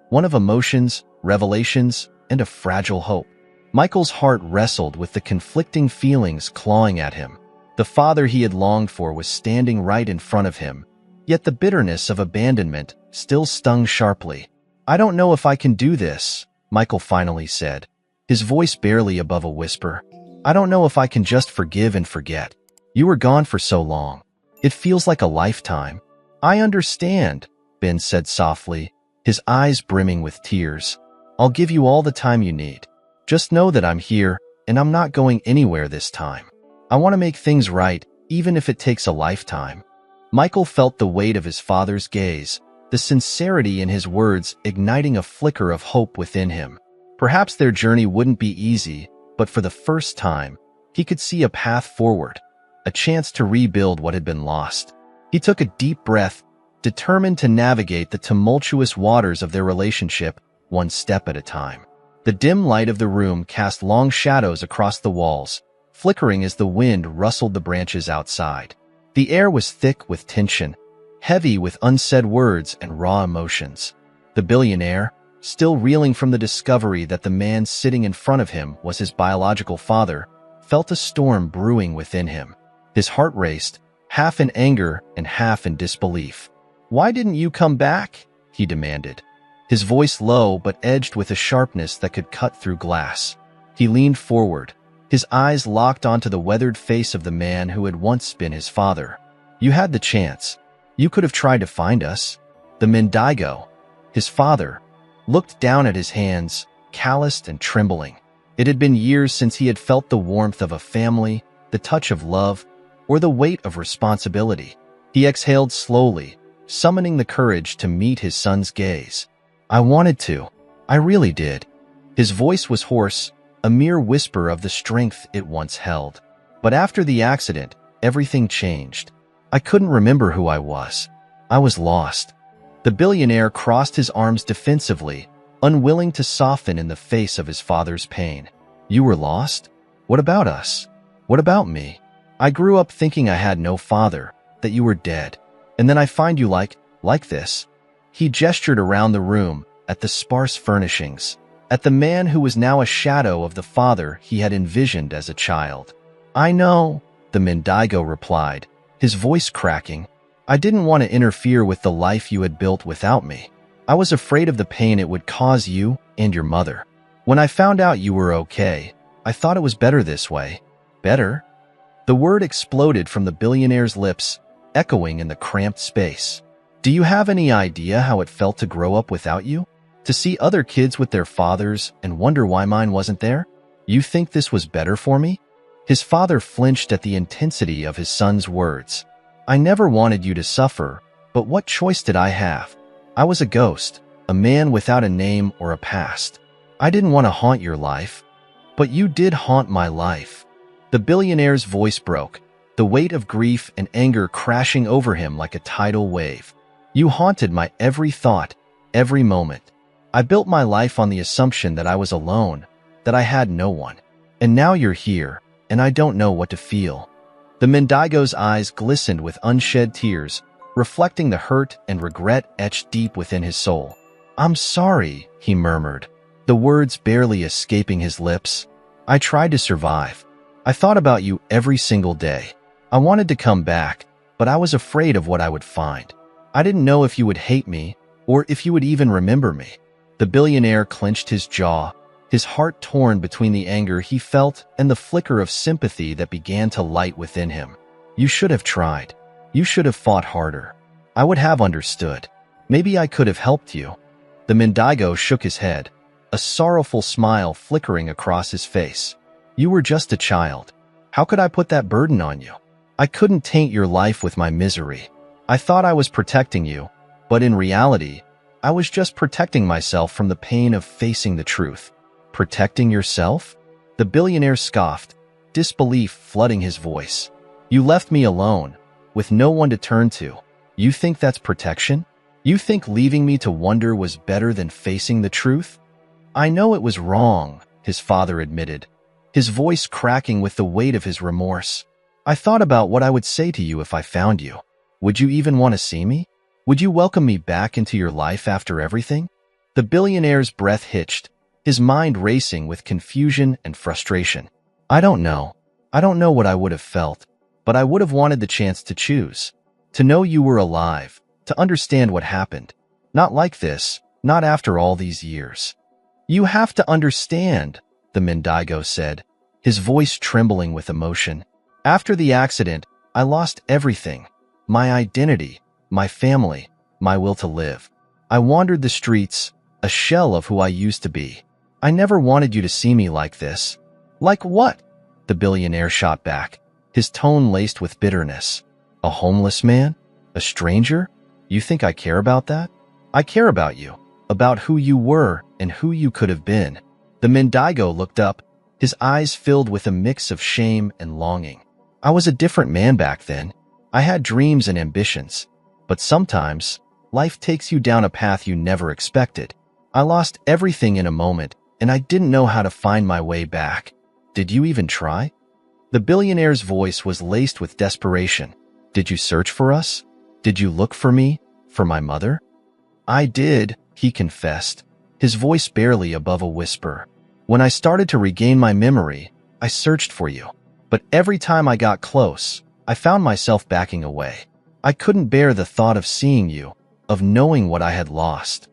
One of emotions, revelations, and a fragile hope. Michael's heart wrestled with the conflicting feelings clawing at him. The father he had longed for was standing right in front of him, yet the bitterness of abandonment still stung sharply. I don't know if I can do this, Michael finally said, his voice barely above a whisper. I don't know if I can just forgive and forget. You were gone for so long. It feels like a lifetime. I understand, Ben said softly, his eyes brimming with tears. I'll give you all the time you need. Just know that I'm here, and I'm not going anywhere this time. I want to make things right, even if it takes a lifetime. Michael felt the weight of his father's gaze, the sincerity in his words igniting a flicker of hope within him. Perhaps their journey wouldn't be easy, but for the first time, he could see a path forward, a chance to rebuild what had been lost. He took a deep breath, determined to navigate the tumultuous waters of their relationship one step at a time. The dim light of the room cast long shadows across the walls, flickering as the wind rustled the branches outside. The air was thick with tension, heavy with unsaid words and raw emotions. The billionaire, still reeling from the discovery that the man sitting in front of him was his biological father, felt a storm brewing within him. His heart raced, half in anger and half in disbelief. "Why didn't you come back?" he demanded, his voice low but edged with a sharpness that could cut through glass. He leaned forward, his eyes locked onto the weathered face of the man who had once been his father. "You had the chance. You could have tried to find us." The Mendigo, his father, looked down at his hands, calloused and trembling. It had been years since he had felt the warmth of a family, the touch of love, or the weight of responsibility. He exhaled slowly, summoning the courage to meet his son's gaze. "I wanted to. I really did." His voice was hoarse, a mere whisper of the strength it once held. "But after the accident, everything changed. I couldn't remember who I was. I was lost." The billionaire crossed his arms defensively, unwilling to soften in the face of his father's pain. "You were lost? What about us? What about me? I grew up thinking I had no father, that you were dead. And then I find you like this." He gestured around the room, at the sparse furnishings, at the man who was now a shadow of the father he had envisioned as a child. "I know," the Mendigo replied, his voice cracking. "I didn't want to interfere with the life you had built without me. I was afraid of the pain it would cause you and your mother. When I found out you were okay, I thought it was better this way." "Better?" The word exploded from the billionaire's lips, echoing in the cramped space. "Do you have any idea how it felt to grow up without you? To see other kids with their fathers and wonder why mine wasn't there? You think this was better for me?" His father flinched at the intensity of his son's words. "I never wanted you to suffer, but what choice did I have? I was a ghost, a man without a name or a past. I didn't want to haunt your life, but you did haunt my life." The billionaire's voice broke, the weight of grief and anger crashing over him like a tidal wave. "You haunted my every thought, every moment. I built my life on the assumption that I was alone, that I had no one. And now you're here, and I don't know what to feel." The Mendigo's eyes glistened with unshed tears, reflecting the hurt and regret etched deep within his soul. "I'm sorry," he murmured, the words barely escaping his lips. "I tried to survive. I thought about you every single day. I wanted to come back, but I was afraid of what I would find. I didn't know if you would hate me, or if you would even remember me." The billionaire clenched his jaw, his heart torn between the anger he felt and the flicker of sympathy that began to light within him. "You should have tried. You should have fought harder. I would have understood. Maybe I could have helped you." The Mendigo shook his head, a sorrowful smile flickering across his face. "You were just a child. How could I put that burden on you? I couldn't taint your life with my misery. I thought I was protecting you, but in reality, I was just protecting myself from the pain of facing the truth." "Protecting yourself?" The billionaire scoffed, disbelief flooding his voice. "You left me alone, with no one to turn to. You think that's protection? You think leaving me to wonder was better than facing the truth?" "I know it was wrong," his father admitted, his voice cracking with the weight of his remorse. "I thought about what I would say to you if I found you. Would you even want to see me? Would you welcome me back into your life after everything?" The billionaire's breath hitched, his mind racing with confusion and frustration. "I don't know. I don't know what I would have felt, but I would have wanted the chance to choose. To know you were alive, to understand what happened. Not like this, not after all these years." "You have to understand," the Mendigo said, his voice trembling with emotion. "After the accident, I lost everything. My identity, my family, my will to live. I wandered the streets, a shell of who I used to be. I never wanted you to see me like this." "Like what?" the billionaire shot back, his tone laced with bitterness. "A homeless man? A stranger? You think I care about that? I care about you, about who you were and who you could have been." The Mendigo looked up, his eyes filled with a mix of shame and longing. "I was a different man back then. I had dreams and ambitions. But sometimes, life takes you down a path you never expected. I lost everything in a moment, and I didn't know how to find my way back. Did you even try?" The billionaire's voice was laced with desperation. "Did you search for us? Did you look for me? For my mother?" "I did," he confessed, his voice barely above a whisper. "When I started to regain my memory, I searched for you. But every time I got close, I found myself backing away. I couldn't bear the thought of seeing you, of knowing what I had lost."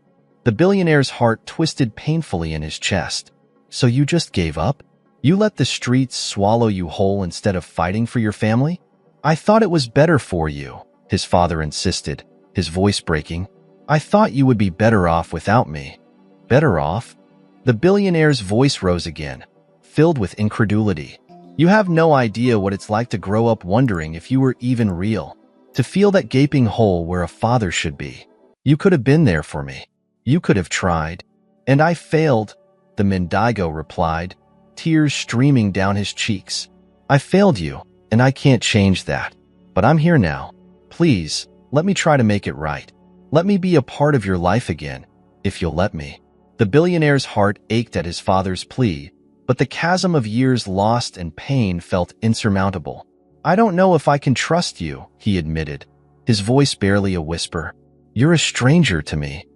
The billionaire's heart twisted painfully in his chest. "So you just gave up? You let the streets swallow you whole instead of fighting for your family?" "I thought it was better for you," his father insisted, his voice breaking. "I thought you would be better off without me." "Better off?" The billionaire's voice rose again, filled with incredulity. "You have no idea what it's like to grow up wondering if you were even real, to feel that gaping hole where a father should be. You could have been there for me. You could have tried." "And I failed," the Mendigo replied, tears streaming down his cheeks. "I failed you, and I can't change that. But I'm here now. Please, let me try to make it right. Let me be a part of your life again, if you'll let me." The billionaire's heart ached at his father's plea, but the chasm of years lost and pain felt insurmountable. "I don't know if I can trust you," he admitted, his voice barely a whisper. "You're a stranger to me."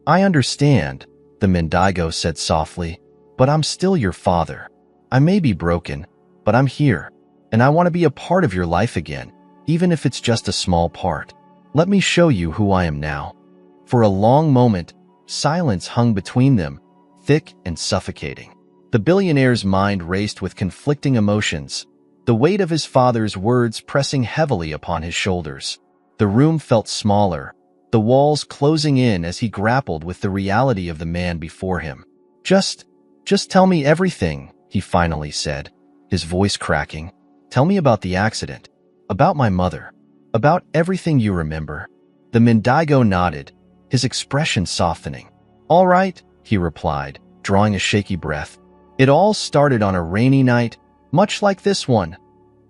"I understand," the Mendigo said softly, "but I'm still your father. I may be broken, but I'm here, and I want to be a part of your life again, even if it's just a small part. Let me show you who I am now." For a long moment, silence hung between them, thick and suffocating. The billionaire's mind raced with conflicting emotions, the weight of his father's words pressing heavily upon his shoulders. The room felt smaller, the walls closing in as he grappled with the reality of the man before him. Just tell me everything," he finally said, his voice cracking. "Tell me about the accident, about my mother, about everything you remember." The Mendigo nodded, his expression softening. "All right," he replied, drawing a shaky breath. "It all started on a rainy night, much like this one."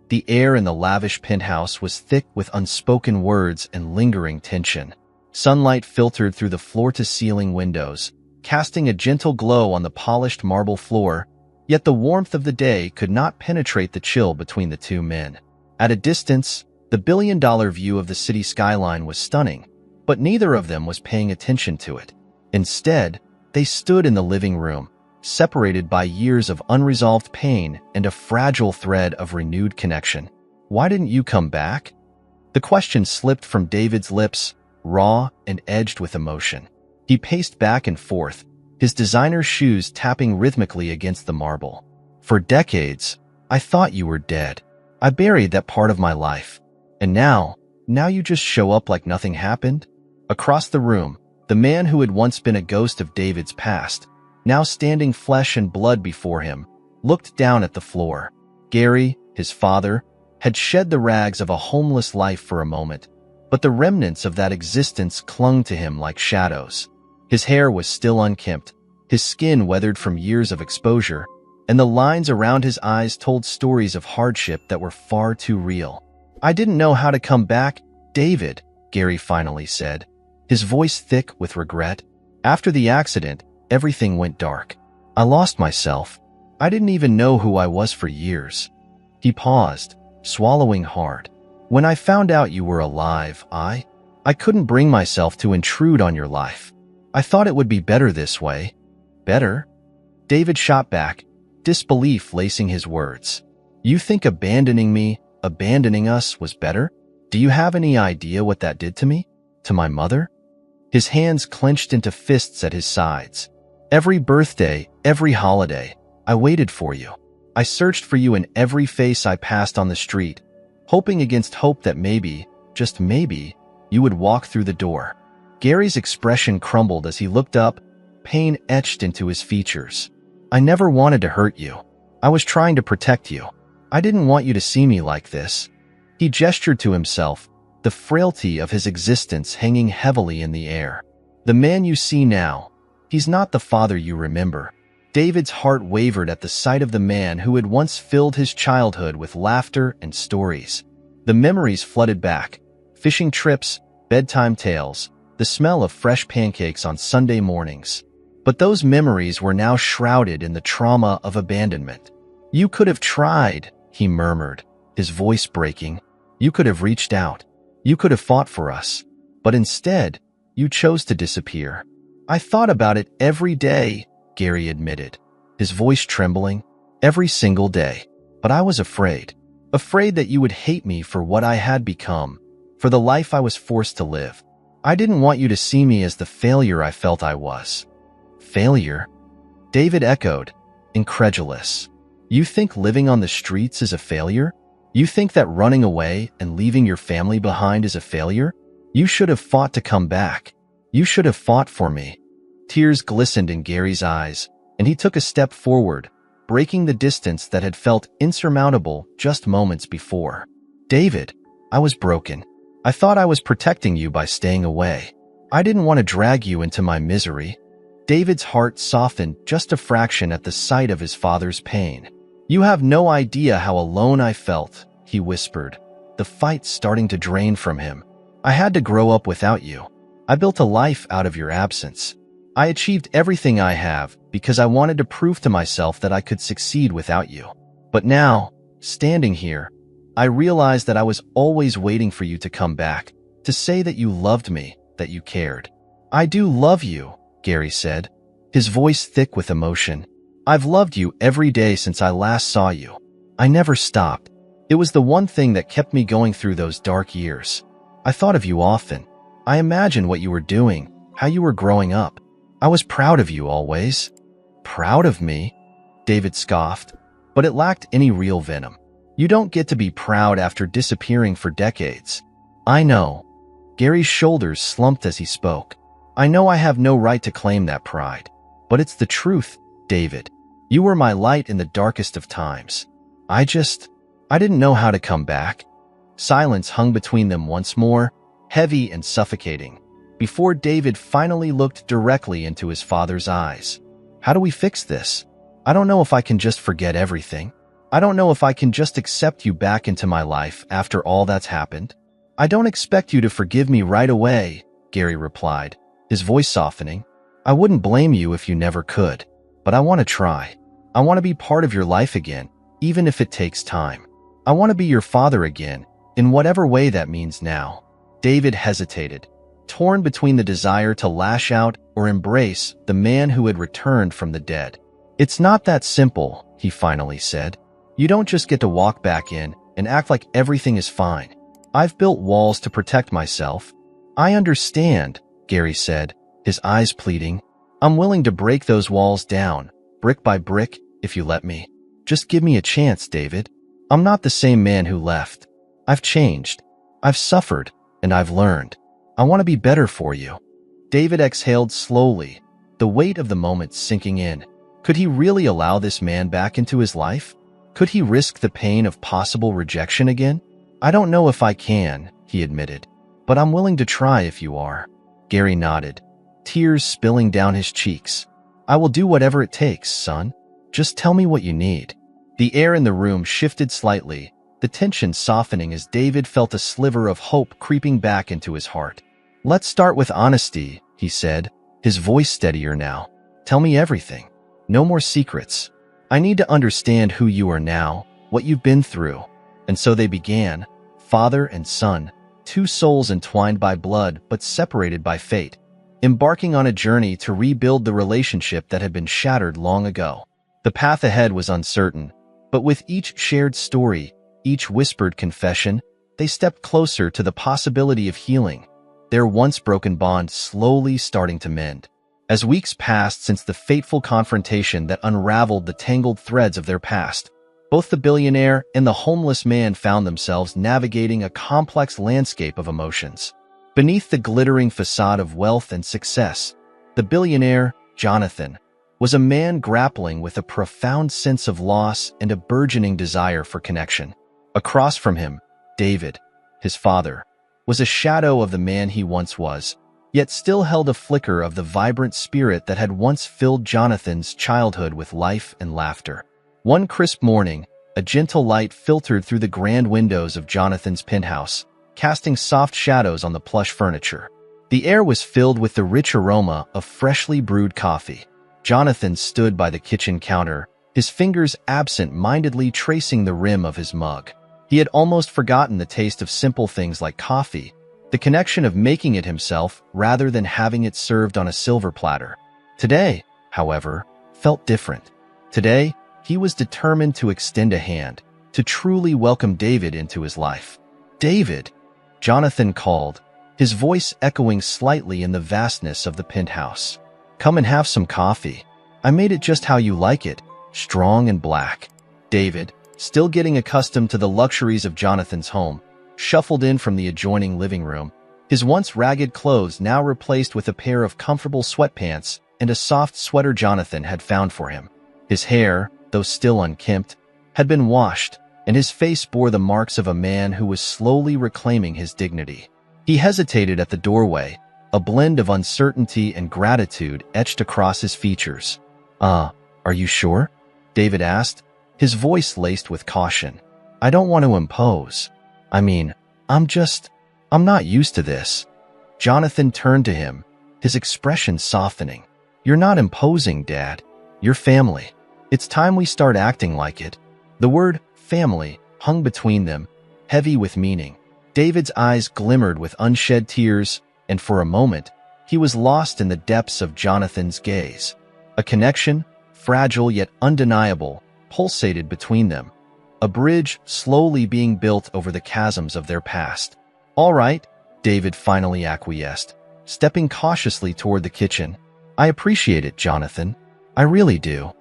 The air in the lavish penthouse was thick with unspoken words and lingering tension. Sunlight filtered through the floor-to-ceiling windows, casting a gentle glow on the polished marble floor, yet the warmth of the day could not penetrate the chill between the two men. At a distance, the billion-dollar view of the city skyline was stunning, but neither of them was paying attention to it. Instead, they stood in the living room, separated by years of unresolved pain and a fragile thread of renewed connection. "Why didn't you come back?" The question slipped from David's lips, raw and edged with emotion. He paced back and forth, his designer shoes tapping rhythmically against the marble. "For decades, I thought you were dead. I buried that part of my life. And now you just show up like nothing happened?" Across the room, the man who had once been a ghost of David's past, now standing flesh and blood before him, looked down at the floor. Gary, his father, had shed the rags of a homeless life for a moment, but the remnants of that existence clung to him like shadows. His hair was still unkempt, his skin weathered from years of exposure, and the lines around his eyes told stories of hardship that were far too real. "I didn't know how to come back, David," Gary finally said, his voice thick with regret. "After the accident, everything went dark. I lost myself. I didn't even know who I was for years." He paused, swallowing hard. "When I found out you were alive, I couldn't bring myself to intrude on your life. I thought it would be better this way." "Better?" David shot back, disbelief lacing his words. "You think abandoning us was better? Do you have any idea what that did to me? To my mother?" His hands clenched into fists at his sides. "Every birthday, every holiday, I waited for you. I searched for you in every face I passed on the street, hoping against hope that maybe, just maybe, you would walk through the door." Gary's expression crumbled as he looked up, pain etched into his features. "I never wanted to hurt you. I was trying to protect you. I didn't want you to see me like this." He gestured to himself, the frailty of his existence hanging heavily in the air. "The man you see now, he's not the father you remember." David's heart wavered at the sight of the man who had once filled his childhood with laughter and stories. The memories flooded back: fishing trips, bedtime tales, the smell of fresh pancakes on Sunday mornings. But those memories were now shrouded in the trauma of abandonment. "You could have tried," he murmured, his voice breaking. "You could have reached out. You could have fought for us. But instead, you chose to disappear." "I thought about it every day," Gary admitted, his voice trembling. "Every single day. But I was afraid. Afraid that you would hate me for what I had become, for the life I was forced to live. I didn't want you to see me as the failure I felt I was." "Failure?" David echoed, incredulous. "You think living on the streets is a failure? You think that running away and leaving your family behind is a failure? You should have fought to come back. You should have fought for me." Tears glistened in Gary's eyes, and he took a step forward, breaking the distance that had felt insurmountable just moments before. "David, I was broken. I thought I was protecting you by staying away. I didn't want to drag you into my misery." David's heart softened just a fraction at the sight of his father's pain. "You have no idea how alone I felt," he whispered, the fight starting to drain from him. "I had to grow up without you. I built a life out of your absence. I achieved everything I have because I wanted to prove to myself that I could succeed without you. But now, standing here, I realize that I was always waiting for you to come back, to say that you loved me, that you cared." "I do love you," Gary said, his voice thick with emotion. "I've loved you every day since I last saw you. I never stopped. It was the one thing that kept me going through those dark years. I thought of you often. I imagined what you were doing, how you were growing up. I was proud of you always." "Proud of me?" David scoffed, but it lacked any real venom. "You don't get to be proud after disappearing for decades." "I know." Gary's shoulders slumped as he spoke. "I know I have no right to claim that pride. But it's the truth, David. You were my light in the darkest of times. I didn't know how to come back." Silence hung between them once more, heavy and suffocating, before David finally looked directly into his father's eyes. "How do we fix this? I don't know if I can just forget everything. I don't know if I can just accept you back into my life after all that's happened." "I don't expect you to forgive me right away," Gary replied, his voice softening. "I wouldn't blame you if you never could. But I want to try. I want to be part of your life again, even if it takes time. I want to be your father again, in whatever way that means now." David hesitated, torn between the desire to lash out or embrace the man who had returned from the dead. "It's not that simple," he finally said. "You don't just get to walk back in and act like everything is fine. I've built walls to protect myself." "I understand," Gary said, his eyes pleading. "I'm willing to break those walls down, brick by brick, if you let me. Just give me a chance, David. I'm not the same man who left. I've changed. I've suffered, and I've learned. I want to be better for you." David exhaled slowly, the weight of the moment sinking in. Could he really allow this man back into his life? Could he risk the pain of possible rejection again? "I don't know if I can," he admitted, "but I'm willing to try if you are." Gary nodded, tears spilling down his cheeks. "I will do whatever it takes, son. Just tell me what you need." The air in the room shifted slightly, the tension softening as David felt a sliver of hope creeping back into his heart. "Let's start with honesty," he said, his voice steadier now. "Tell me everything. No more secrets. I need to understand who you are now, what you've been through." And so they began, father and son, two souls entwined by blood but separated by fate, embarking on a journey to rebuild the relationship that had been shattered long ago. The path ahead was uncertain, but with each shared story, each whispered confession, they stepped closer to the possibility of healing, their once broken bond slowly starting to mend. As weeks passed since the fateful confrontation that unraveled the tangled threads of their past, both the billionaire and the homeless man found themselves navigating a complex landscape of emotions. Beneath the glittering facade of wealth and success, the billionaire, Jonathan, was a man grappling with a profound sense of loss and a burgeoning desire for connection. Across from him, David, his father, was a shadow of the man he once was, yet still held a flicker of the vibrant spirit that had once filled Jonathan's childhood with life and laughter. One crisp morning, a gentle light filtered through the grand windows of Jonathan's penthouse, casting soft shadows on the plush furniture. The air was filled with the rich aroma of freshly brewed coffee, Jonathan stood by the kitchen counter, his fingers absent-mindedly tracing the rim of his mug. He had almost forgotten the taste of simple things like coffee, the connection of making it himself rather than having it served on a silver platter. Today, however, felt different. Today, he was determined to extend a hand, to truly welcome David into his life. "David," Jonathan called, his voice echoing slightly in the vastness of the penthouse. "Come and have some coffee. I made it just how you like it, strong and black." David, still getting accustomed to the luxuries of Jonathan's home, shuffled in from the adjoining living room, his once ragged clothes now replaced with a pair of comfortable sweatpants and a soft sweater Jonathan had found for him. His hair, though still unkempt, had been washed, and his face bore the marks of a man who was slowly reclaiming his dignity. He hesitated at the doorway, a blend of uncertainty and gratitude etched across his features. Are you sure?" David asked, his voice laced with caution. "I don't want to impose. I'm not used to this." Jonathan turned to him, his expression softening. "You're not imposing, Dad. You're family. It's time we start acting like it." The word family hung between them, heavy with meaning. David's eyes glimmered with unshed tears, and for a moment, he was lost in the depths of Jonathan's gaze. A connection, fragile yet undeniable, pulsated between them, a bridge slowly being built over the chasms of their past. "All right," David finally acquiesced, stepping cautiously toward the kitchen. "I appreciate it, Jonathan. I really do."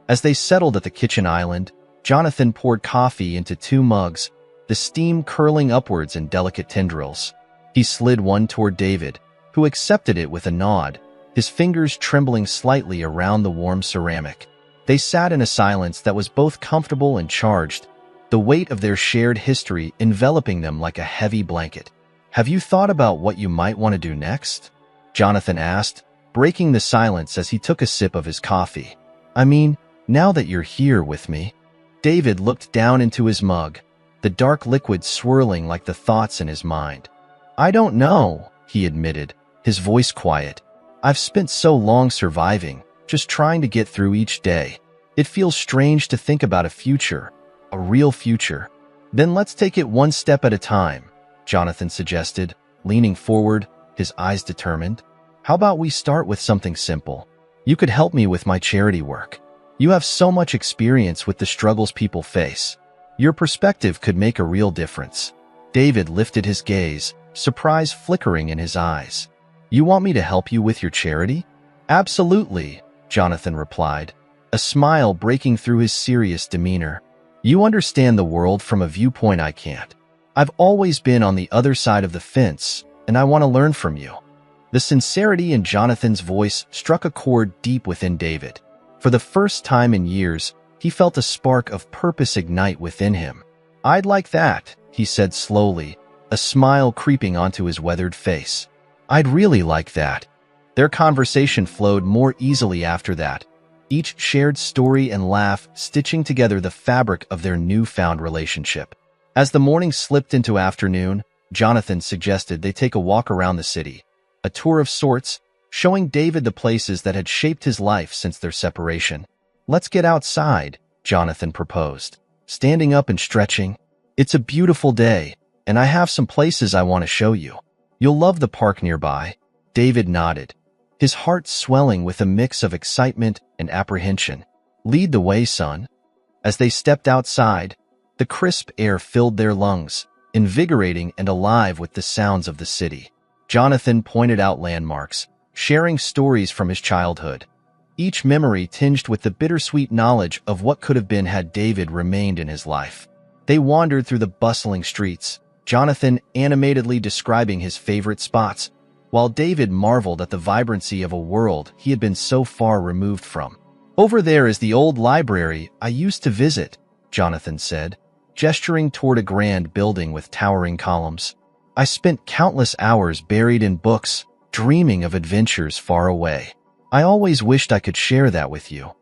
As they settled at the kitchen island, Jonathan poured coffee into 2 mugs, the steam curling upwards in delicate tendrils. He slid one toward David, who accepted it with a nod, his fingers trembling slightly around the warm ceramic. They sat in a silence that was both comfortable and charged, the weight of their shared history enveloping them like a heavy blanket. "Have you thought about what you might want to do next?" Jonathan asked, breaking the silence as he took a sip of his coffee. Now that you're here with me." David looked down into his mug, the dark liquid swirling like the thoughts in his mind. "I don't know," he admitted, his voice quiet. "I've spent so long surviving, just trying to get through each day. It feels strange to think about a future, a real future." "Then let's take it one step at a time," Jonathan suggested, leaning forward, his eyes determined. "How about we start with something simple? You could help me with my charity work. You have so much experience with the struggles people face. Your perspective could make a real difference." David lifted his gaze, surprise flickering in his eyes. "You want me to help you with your charity?" "Absolutely," Jonathan replied, a smile breaking through his serious demeanor. "You understand the world from a viewpoint I can't. I've always been on the other side of the fence, and I want to learn from you." The sincerity in Jonathan's voice struck a chord deep within David. For the first time in years, he felt a spark of purpose ignite within him. "I'd like that," he said slowly, a smile creeping onto his weathered face. "I'd really like that." Their conversation flowed more easily after that, each shared story and laugh stitching together the fabric of their newfound relationship. As the morning slipped into afternoon, Jonathan suggested they take a walk around the city, a tour of sorts, showing David the places that had shaped his life since their separation. "Let's get outside," Jonathan proposed, standing up and stretching. "It's a beautiful day, and I have some places I want to show you. You'll love the park nearby." David nodded, his heart swelling with a mix of excitement and apprehension. "Lead the way, son." As they stepped outside, the crisp air filled their lungs, invigorating and alive with the sounds of the city. Jonathan pointed out landmarks, sharing stories from his childhood, each memory tinged with the bittersweet knowledge of what could have been had David remained in his life. They wandered through the bustling streets, Jonathan animatedly describing his favorite spots, while David marveled at the vibrancy of a world he had been so far removed from. "Over there is the old library I used to visit," Jonathan said, gesturing toward a grand building with towering columns. "I spent countless hours buried in books, dreaming of adventures far away. I always wished I could share that with you."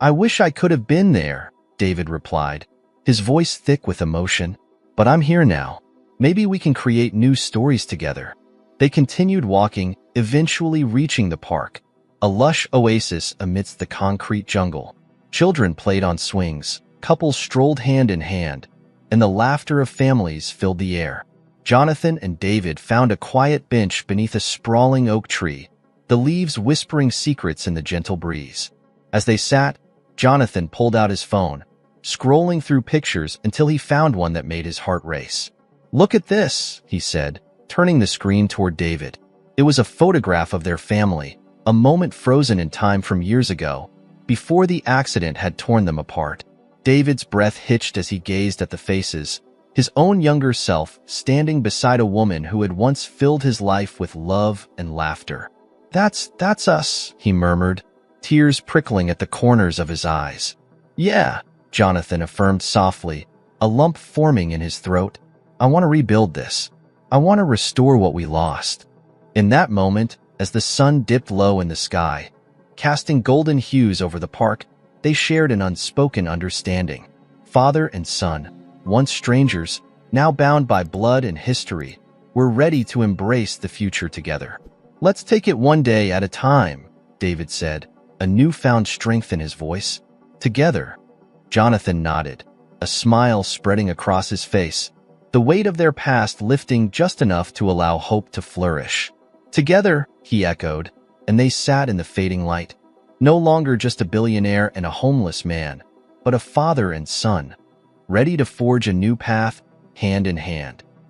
"I wish I could have been there," David replied, his voice thick with emotion. "But I'm here now. Maybe we can create new stories together." They continued walking, eventually reaching the park, a lush oasis amidst the concrete jungle. Children played on swings, couples strolled hand in hand, and the laughter of families filled the air. Jonathan and David found a quiet bench beneath a sprawling oak tree, the leaves whispering secrets in the gentle breeze. As they sat, Jonathan pulled out his phone, scrolling through pictures until he found one that made his heart race. "Look at this," he said, turning the screen toward David. It was a photograph of their family, a moment frozen in time from years ago, before the accident had torn them apart. David's breath hitched as he gazed at the faces, his own younger self standing beside a woman who had once filled his life with love and laughter. That's us," he murmured, tears prickling at the corners of his eyes. "Yeah," Jonathan affirmed softly, a lump forming in his throat. "I want to rebuild this. I want to restore what we lost." In that moment, as the sun dipped low in the sky, casting golden hues over the park, they shared an unspoken understanding. Father and son, once strangers, now bound by blood and history, were ready to embrace the future together. "Let's take it one day at a time," David said, a newfound strength in his voice. "Together." Jonathan nodded, a smile spreading across his face, the weight of their past lifting just enough to allow hope to flourish. "Together," he echoed, and they sat in the fading light, no longer just a billionaire and a homeless man, but a father and son, ready to forge a new path, hand in hand.